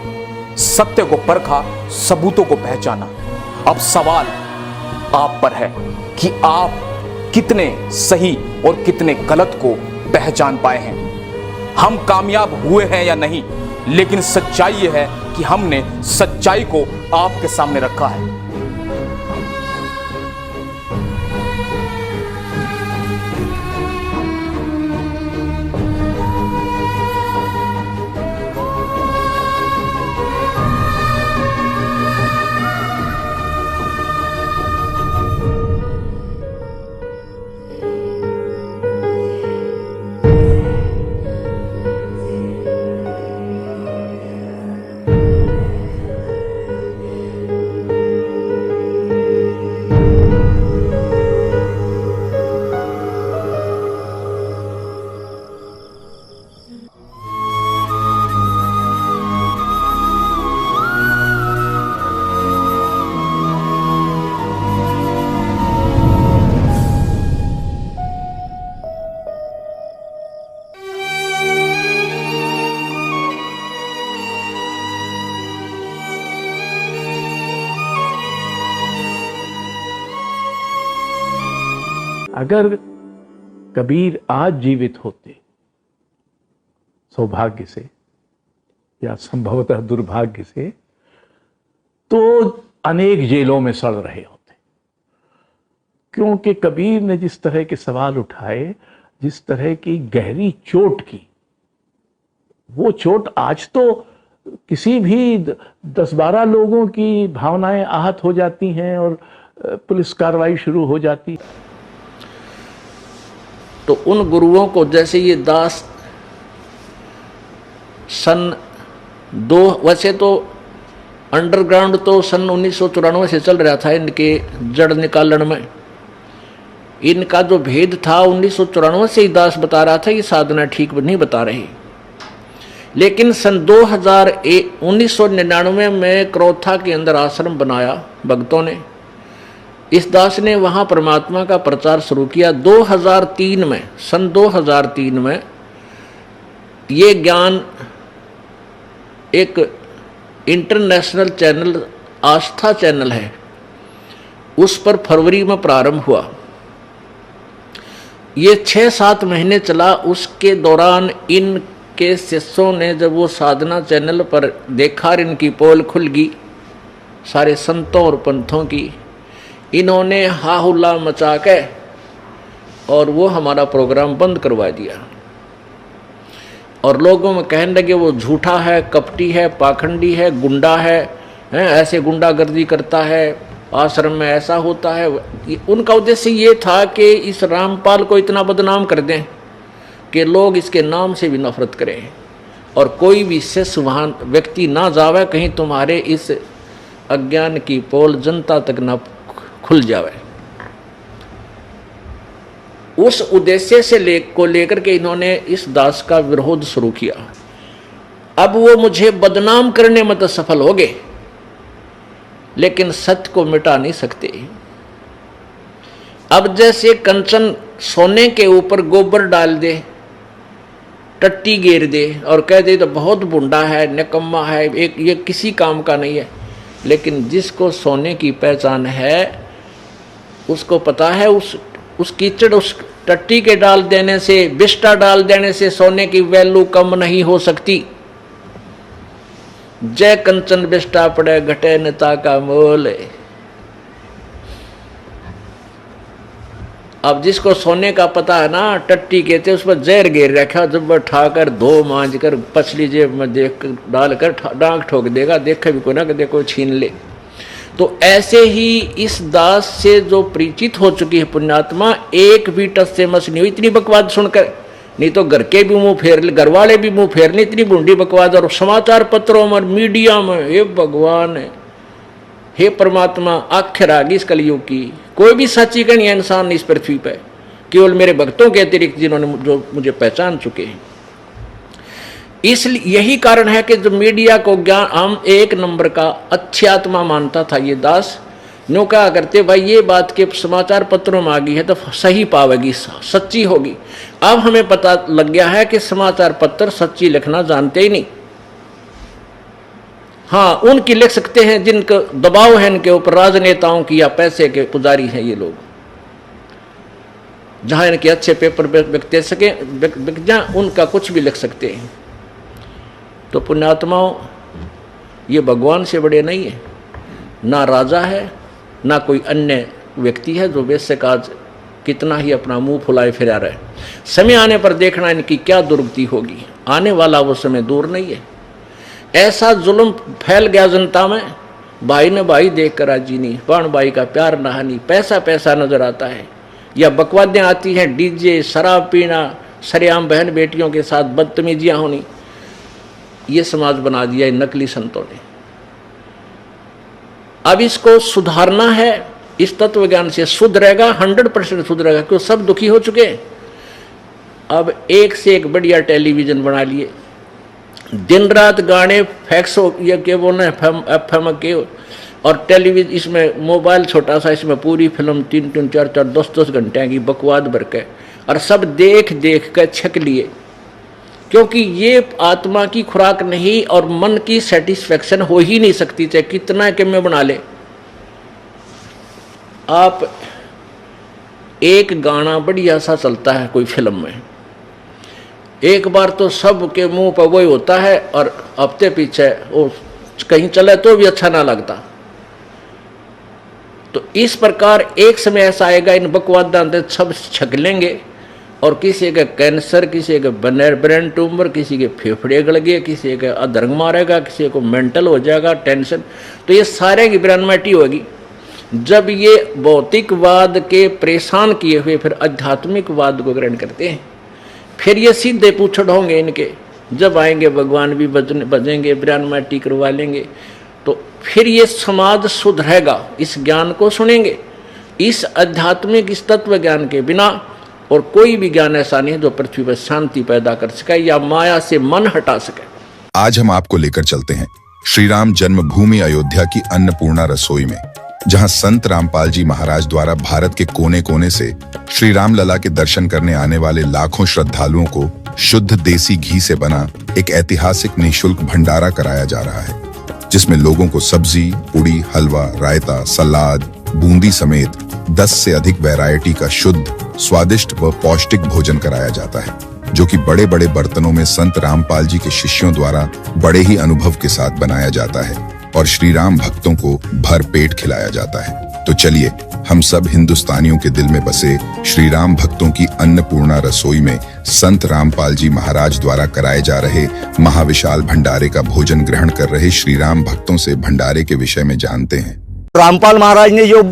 सत्य को परखा, सबूतों को पहचाना। अब सवाल आप पर है कि आप कितने सही और कितने गलत को पहचान पाए हैं। हम कामयाब हुए हैं या नहीं, लेकिन सच्चाई यह है कि हमने सच्चाई को आपके सामने रखा है। अगर कबीर आज जीवित होते, सौभाग्य से या संभवतः दुर्भाग्य से, तो अनेक जेलों में सड़ रहे होते। क्योंकि कबीर ने जिस तरह के सवाल उठाए, जिस तरह की गहरी चोट की, वो चोट आज तो किसी भी 10-12 लोगों की भावनाएं आहत हो जाती हैं और पुलिस कार्रवाई शुरू हो जाती। तो उन गुरुओं को, जैसे ये दास सन 2, वैसे तो अंडरग्राउंड तो सन 1994 से चल रहा था इनके जड़ निकालन में, इनका जो भेद था 1994 से ही दास बता रहा था, ये साधना ठीक नहीं बता रही। लेकिन सन 1999 में क्रोथा के अंदर आश्रम बनाया भक्तों ने। इस दास ने वहाँ परमात्मा का प्रचार शुरू किया। 2003 में, सन 2003 में ये ज्ञान एक इंटरनेशनल चैनल, आस्था चैनल है, उस पर फरवरी में प्रारंभ हुआ। ये 6-7 महीने चला। उसके दौरान इनके शिष्यों ने जब वो साधना चैनल पर देखा, इनकी पोल खुल गई सारे संतों और पंथों की, इन्होंने हाहुल्ला मचा के और वो हमारा प्रोग्राम बंद करवा दिया। और लोगों में कहने लगे वो झूठा है, कपटी है, पाखंडी है, गुंडा है, ऐसे गुंडागर्दी करता है, आश्रम में ऐसा होता है। उनका उद्देश्य ये था कि इस रामपाल को इतना बदनाम कर दें कि लोग इसके नाम से भी नफरत करें और कोई भी शिष्य वहाँ व्यक्ति ना जावे, कहीं तुम्हारे इस अज्ञान की पोल जनता तक ना खुल जावे। उस उद्देश्य से लेकर के इन्होंने इस दास का विरोध शुरू किया। अब वो मुझे बदनाम करने में तो सफल हो गए, लेकिन सत्य को मिटा नहीं सकते। अब जैसे कंचन सोने के ऊपर गोबर डाल दे, टट्टी घेर दे और कह दे तो बहुत बुंडा है, निकम्मा है, एक ये किसी काम का नहीं है। लेकिन जिसको सोने की पहचान है, उसको पता है उस कीचड़, उस टट्टी के डाल देने से, बिस्टा डाल देने से सोने की वैल्यू कम नहीं हो सकती। जय कंचन बिस्टा पड़े घटे नेता का मोल। अब जिसको सोने का पता है ना, टट्टी कहते उस पर जहर घेर रखा, जब ठाकर धो मांझ कर पछली जेब में देख डालकर डांग ठोक देगा, देखे भी कोई ना कि देखो छीन ले। तो ऐसे ही इस दास से जो परिचित हो चुकी है पुण्यात्मा, एक भी टस से मस नहीं हुई इतनी बकवाद सुनकर। नहीं तो घर के भी मुंह फेर ले, घर वाले भी मुंह फेर ले, इतनी बूंदी बकवाद। और समाचार पत्रों में, मीडिया में, हे भगवान, हे परमात्मा, आखिर आ गई इस कलयुग की। कोई भी सच्ची कहानी है इंसान इस पृथ्वी पर, केवल मेरे भक्तों के अतिरिक्त जिन्होंने जो मुझे पहचान चुके हैं। इसलिए यही कारण है कि जो मीडिया को ज्ञान हम एक नंबर का अच्छी आत्मा मानता था ये दास, न्यू कहा करते भाई ये बात के समाचार पत्रों में आ गई है तो सही पावेगी, सच्ची होगी। अब हमें पता लग गया है कि समाचार पत्र सच्ची लिखना जानते ही नहीं। हाँ, उनकी लिख सकते हैं जिनका दबाव है इनके ऊपर, राजनेताओं की या पैसे के पुजारी हैं ये लोग, जहां इनके अच्छे पेपर बिक सके, बिक जाए, उनका कुछ भी लिख सकते हैं। तो पुण्यात्माओं, ये भगवान से बड़े नहीं है, ना राजा है ना कोई अन्य व्यक्ति है जो बेशक आज कितना ही अपना मुंह फुलाए फिरा रहे। समय आने पर देखना इनकी क्या दुर्गति होगी। आने वाला वो समय दूर नहीं है। ऐसा जुल्म फैल गया जनता में, भाई ने भाई देख कर राजी नहीं, प्राण भाई का प्यार नहानी, पैसा पैसा नजर आता है, या बकवादें आती हैं, डीजे, शराब पीना, सरेआम बहन बेटियों के साथ बदतमीजियां होनी। ये समाज बना दिया इन नकली संतों ने। अब इसको सुधारना है, इस तत्व ज्ञान से सुधरेगा, 100% सुधरेगा, क्योंकि सब दुखी हो चुके हैं। अब एक से एक बढ़िया टेलीविजन बना लिए, दिन रात गाने, फैक्स ये क्या बोलना है, FM के, और टेलीविजन, इसमें मोबाइल छोटा सा, इसमें पूरी फिल्म 3-3, 4-4, 10-10 घंटे की बकवाद भर के, और सब देख देख कर छक लिए। क्योंकि ये आत्मा की खुराक नहीं और मन की सेटिस्फेक्शन हो ही नहीं सकती, चाहे कितना कि मैं बना ले। आप एक गाना बढ़िया सा चलता है कोई फिल्म में, एक बार तो सब के मुंह पर वही होता है, और हफ्ते पीछे वो कहीं चले तो भी अच्छा ना लगता। तो इस प्रकार एक समय ऐसा आएगा, इन बकवाद सब छक लेंगे, और किसी का कैंसर, किसी का ब्रेन ट्यूमर, किसी के फेफड़े गल गए, किसी का अधर्म मारेगा, किसी को मेंटल हो जाएगा, टेंशन। तो ये सारे की ब्रह्मटी होगी। जब ये भौतिकवाद के परेशान किए हुए फिर आध्यात्मिकवाद को ग्रहण करते हैं, फिर ये सीधे पूछड़ होंगे इनके। जब आएंगे भगवान भी बजेंगे, ब्रह्मटी करवा लेंगे, तो फिर ये समाज सुधरेगा। इस ज्ञान को सुनेंगे, इस आध्यात्मिक, इस तत्व ज्ञान के बिना और कोई भी ज्ञान ऐसा नहीं है जो पृथ्वी पर शांति पैदा कर सके या माया से मन हटा सके। आज हम आपको लेकर चलते हैं श्री राम जन्मभूमि अयोध्या की अन्नपूर्णा रसोई में, जहां संत रामपाल जी महाराज द्वारा भारत के कोने कोने से श्री राम लला के दर्शन करने आने वाले लाखों श्रद्धालुओं को शुद्ध देसी घी से बना एक ऐतिहासिक निःशुल्क भंडारा कराया जा रहा है, जिसमें लोगों को सब्जी, पूड़ी, हलवा, रायता, सलाद, बूंदी समेत 10 से अधिक वैरायटी का शुद्ध, स्वादिष्ट व पौष्टिक भोजन कराया जाता है, जो कि बड़े बड़े बर्तनों में संत रामपाल जी के शिष्यों द्वारा बड़े ही अनुभव के साथ बनाया जाता है और श्री राम भक्तों को भर पेट खिलाया जाता है। तो चलिए हम सब हिंदुस्तानियों के दिल में बसे श्री राम भक्तों की अन्नपूर्णा रसोई में संत रामपाल जी महाराज द्वारा कराए जा रहे महाविशाल भंडारे का भोजन ग्रहण कर रहे श्री राम भक्तों से भंडारे के विषय में जानते हैं। रामपाल महाराज ने जो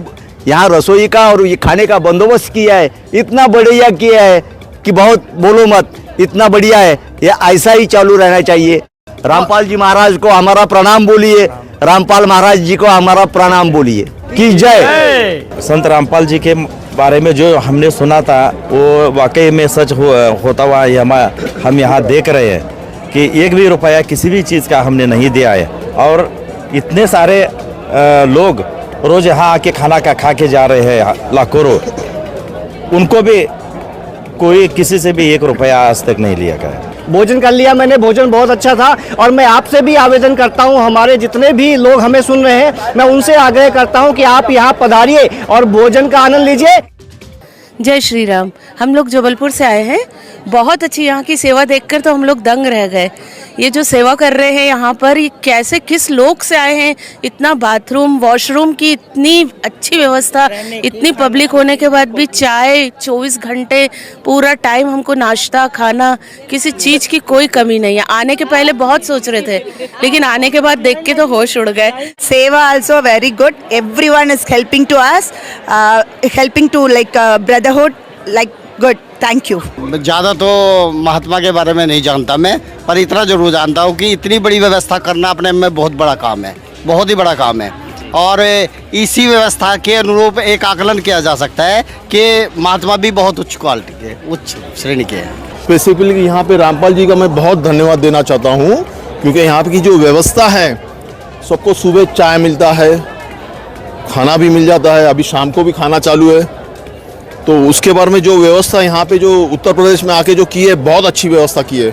यहाँ रसोई का और ये खाने का बंदोबस्त किया है, इतना बढ़िया किया है कि बहुत बोलो मत, इतना बढ़िया है। ये ऐसा ही चालू रहना चाहिए। रामपाल जी महाराज को हमारा प्रणाम बोलिए, रामपाल महाराज जी को हमारा प्रणाम बोलिए। की जय। संत रामपाल जी के बारे में जो हमने सुना था वो वाकई में सच होता हुआ हम यहाँ देख रहे हैं कि एक भी रुपया किसी भी चीज़ का हमने नहीं दिया है और इतने सारे लोग रोज यहाँ आके खाना का खा के जा रहे हैं लाखों, उनको भी कोई किसी से भी 1 रुपया आज तक नहीं लिया गया। भोजन कर लिया मैंने, भोजन बहुत अच्छा था और मैं आपसे भी आवेदन करता हूं, हमारे जितने भी लोग हमें सुन रहे हैं, मैं उनसे आग्रह करता हूं कि आप यहां पधारिए और भोजन का आनंद लीजिए। जय श्री राम। हम लोग जबलपुर से आए हैं। बहुत अच्छी यहाँ की सेवा देखकर तो हम लोग दंग रह गए। ये जो सेवा कर रहे हैं यहाँ पर, ये कैसे, किस लोग से आए हैं। इतना बाथरूम, वॉशरूम की इतनी अच्छी व्यवस्था, इतनी पब्लिक होने के बाद भी चाय 24 घंटे, पूरा टाइम हमको नाश्ता, खाना, किसी चीज़ की कोई कमी नहीं है। आने के पहले बहुत सोच रहे थे, लेकिन आने के बाद देख के तो होश उड़ गए। Seva also very good, everyone is helping to us, helping to like brotherhood, like good, thank you. ज़्यादा तो महात्मा के बारे में नहीं जानता मैं, पर इतना जरूर जानता हूँ कि इतनी बड़ी व्यवस्था करना अपने में बहुत बड़ा काम है, बहुत ही बड़ा काम है। और इसी व्यवस्था के अनुरूप एक आकलन किया जा सकता है कि महात्मा भी बहुत उच्च क्वालिटी के, उच्च श्रेणी के हैं। स्पेसिफिकली यहाँ पे रामपाल जी का मैं बहुत धन्यवाद देना चाहता हूँ, क्योंकि यहाँ की जो व्यवस्था है, सबको सुबह चाय मिलता है, खाना भी मिल जाता है, अभी शाम को भी खाना चालू है। तो उसके बारे में जो व्यवस्था यहाँ पे जो उत्तर प्रदेश में आके जो की है, बहुत अच्छी व्यवस्था की है।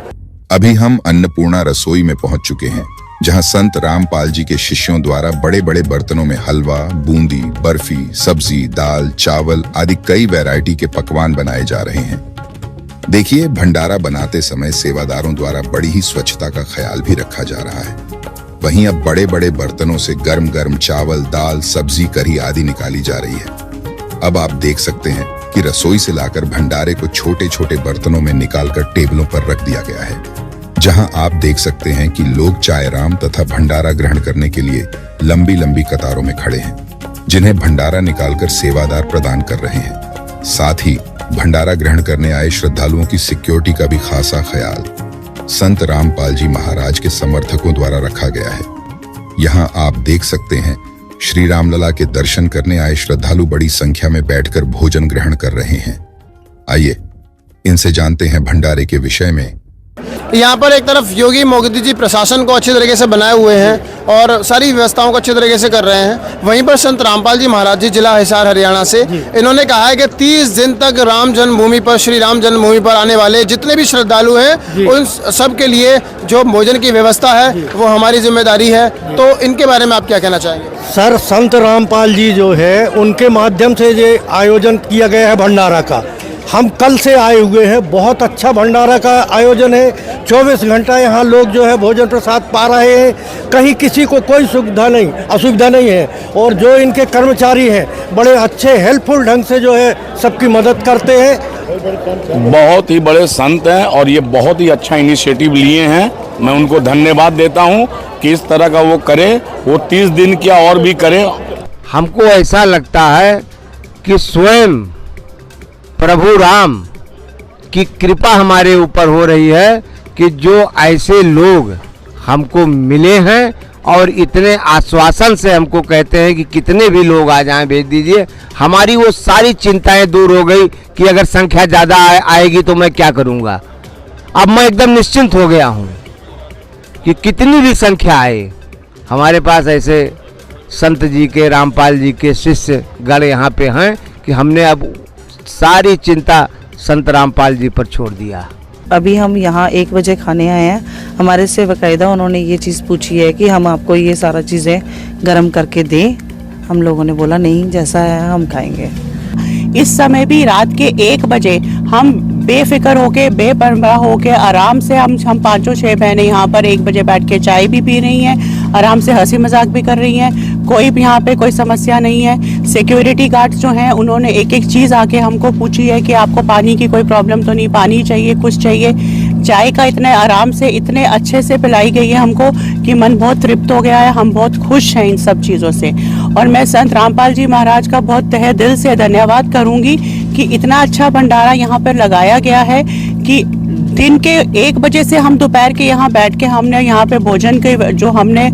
अभी हम अन्नपूर्णा रसोई में पहुंच चुके हैं, जहां संत रामपाल जी के शिष्यों द्वारा बड़े बड़े बर्तनों में हलवा, बूंदी, बर्फी, सब्जी, दाल, चावल आदि कई वैरायटी के पकवान बनाए जा रहे हैं। देखिए, भंडारा बनाते समय सेवादारों द्वारा बड़ी ही स्वच्छता का ख्याल भी रखा जा रहा है। वहीं अब बड़े बड़े बर्तनों से गर्म गर्म चावल, दाल, सब्जी, कढ़ी आदि निकाली जा रही है। अब आप देख सकते हैं कि रसोई से लाकर भंडारे को छोटे छोटे बर्तनों में निकालकर टेबलों पर रख दिया गया है, जहां आप देख सकते हैं कि लोग चाय राम तथा भंडारा ग्रहण करने के लिए लंबी लंबी कतारों में खड़े हैं, जिन्हें भंडारा निकालकर सेवादार प्रदान कर रहे हैं। साथ ही भंडारा ग्रहण करने आए श्रद्धालुओं की सिक्योरिटी का भी खासा ख्याल संत रामपाल जी महाराज के समर्थकों द्वारा रखा गया है। यहाँ आप देख सकते हैं श्री रामलला के दर्शन करने आए श्रद्धालु बड़ी संख्या में बैठकर भोजन ग्रहण कर रहे हैं। आइए इनसे जानते हैं भंडारे के विषय में। यहाँ पर एक तरफ योगी मोदी जी प्रशासन को अच्छी तरीके से बनाए हुए हैं और सारी व्यवस्थाओं को अच्छी तरीके से कर रहे हैं। वहीं पर संत रामपाल जी महाराज जी जिला हिसार हरियाणा से, इन्होंने कहा है कि 30 दिन तक राम जन्मभूमि पर, श्री राम जन्मभूमि पर आने वाले जितने भी श्रद्धालु हैं, उन सब के लिए जो भोजन की व्यवस्था है वो हमारी जिम्मेदारी है। तो इनके बारे में आप क्या कहना चाहेंगे? सर, संत रामपाल जी जो है उनके माध्यम से ये आयोजन किया गया है भंडारा का। हम कल से आए हुए हैं, बहुत अच्छा भंडारा का आयोजन है। 24 घंटा यहाँ लोग जो है भोजन प्रसाद पा रहे हैं, कहीं किसी को कोई असुविधा नहीं है। और जो इनके कर्मचारी हैं बड़े अच्छे हेल्पफुल ढंग से जो है सबकी मदद करते हैं। बहुत ही बड़े संत हैं और ये बहुत ही अच्छा इनिशिएटिव लिए हैं। मैं उनको धन्यवाद देता हूँ कि इस तरह का वो करें, वो 30 दिन क्या और भी करें। हमको ऐसा लगता है कि स्वयं प्रभु राम की कृपा हमारे ऊपर हो रही है कि जो ऐसे लोग हमको मिले हैं और इतने आश्वासन से हमको कहते हैं कि कितने भी लोग आ जाएं भेज दीजिए। हमारी वो सारी चिंताएं दूर हो गई कि अगर संख्या ज़्यादा आएगी तो मैं क्या करूँगा। अब मैं एकदम निश्चिंत हो गया हूँ कि कितनी भी संख्या आए, हमारे पास ऐसे संत जी के, रामपाल जी के शिष्य गण यहाँ पे हैं कि हमने अब सारी चिंता संत रामपाल जी पर छोड़ दिया। अभी हम यहाँ 1 बजे खाने आए हैं, हमारे से बाकायदा उन्होंने ये चीज़ पूछी है कि हम आपको ये सारा चीज़ें गर्म करके दें। हम लोगों ने बोला नहीं, जैसा है हम खाएंगे। इस समय भी रात के 1 बजे हम बेफिक्र होके, बेपरवाह होके आराम से हम 5-6 बहनें यहाँ पर 1 बजे बैठ के चाय भी पी रही हैं, आराम से हंसी मजाक भी कर रही हैं। कोई भी यहाँ पे कोई समस्या नहीं है। सिक्योरिटी गार्ड्स जो हैं उन्होंने एक एक चीज़ आके हमको पूछी है कि आपको पानी की कोई प्रॉब्लम तो नहीं, पानी चाहिए, कुछ चाहिए। चाय का इतने आराम से, इतने अच्छे से पिलाई गई है हमको कि मन बहुत तृप्त हो गया है। हम बहुत खुश हैं इन सब चीज़ों से। और मैं संत रामपाल जी महाराज का बहुत तहे दिल से धन्यवाद करूँगी कि इतना अच्छा भंडारा यहाँ पर लगाया गया है कि दिन के 1 बजे से हम दोपहर के यहाँ बैठ के हमने यहाँ पे भोजन के जो हमने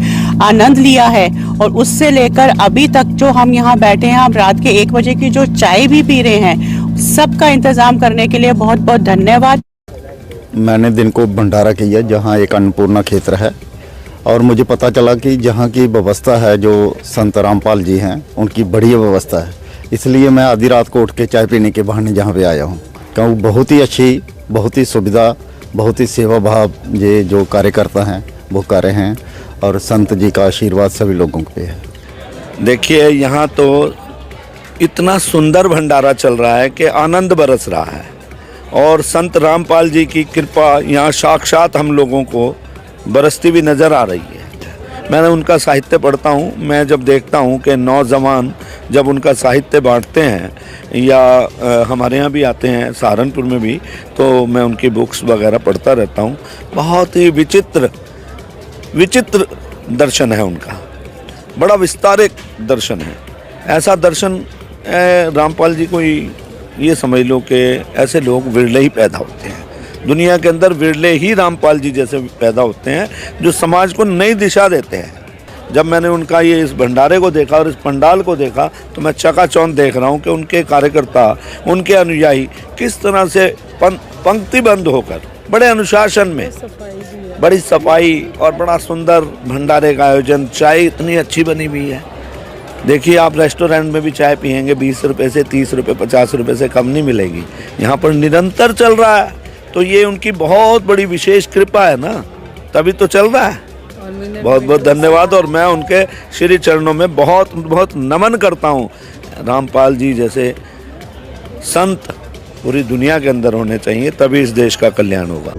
आनंद लिया है, और उससे लेकर अभी तक जो हम यहाँ बैठे हैं, हम रात के 1 बजे की जो चाय भी पी रहे हैं, सबका इंतजाम करने के लिए बहुत बहुत धन्यवाद। मैंने दिन को भंडारा किया जहाँ एक अन्नपूर्णा क्षेत्र है, और मुझे पता चला कि जहाँ की व्यवस्था है, जो संत रामपाल जी हैं उनकी बढ़िया व्यवस्था है। इसलिए मैं आधी रात को उठ के चाय पीने के बहाने जहाँ पे आया हूँ, क्योंकि बहुत ही अच्छी, बहुत ही सुविधा, बहुत ही सेवा भाव ये जो कार्यकर्ता हैं वो कर रहे हैं, और संत जी का आशीर्वाद सभी लोगों पे है। देखिए, यहाँ तो इतना सुंदर भंडारा चल रहा है कि आनंद बरस रहा है, और संत रामपाल जी की कृपा यहाँ साक्षात हम लोगों को बरसती हुई नज़र आ रही है। मैंने उनका साहित्य पढ़ता हूँ, मैं जब देखता हूँ कि नौजवान जब उनका साहित्य बांटते हैं, या हमारे यहाँ भी आते हैं, सहारनपुर में भी, तो मैं उनकी बुक्स वगैरह पढ़ता रहता हूँ। बहुत ही विचित्र दर्शन है उनका, बड़ा विस्तारित दर्शन है। ऐसा दर्शन रामपाल जी को ये समझ लो कि ऐसे लोग विरले ही पैदा होते हैं दुनिया के अंदर, विरले ही रामपाल जी जैसे पैदा होते हैं जो समाज को नई दिशा देते हैं। जब मैंने उनका ये इस भंडारे को देखा और इस पंडाल को देखा तो मैं चकाचौंध देख रहा हूँ कि उनके कार्यकर्ता, उनके अनुयायी किस तरह से पंक्तिबद्ध होकर बड़े अनुशासन में, बड़ी सफाई और बड़ा सुंदर भंडारे का आयोजन। चाय इतनी अच्छी बनी हुई है, देखिए आप रेस्टोरेंट में भी चाय पियेंगे 20 रुपये से 30 रुपये 50 रुपये से कम नहीं मिलेगी। यहाँ पर निरंतर चल रहा है, तो ये उनकी बहुत बड़ी विशेष कृपा है ना, तभी तो चल रहा है। बहुत बहुत धन्यवाद, और मैं उनके श्री चरणों में बहुत बहुत नमन करता हूँ। रामपाल जी जैसे संत पूरी दुनिया के अंदर होने चाहिए, तभी इस देश का कल्याण होगा।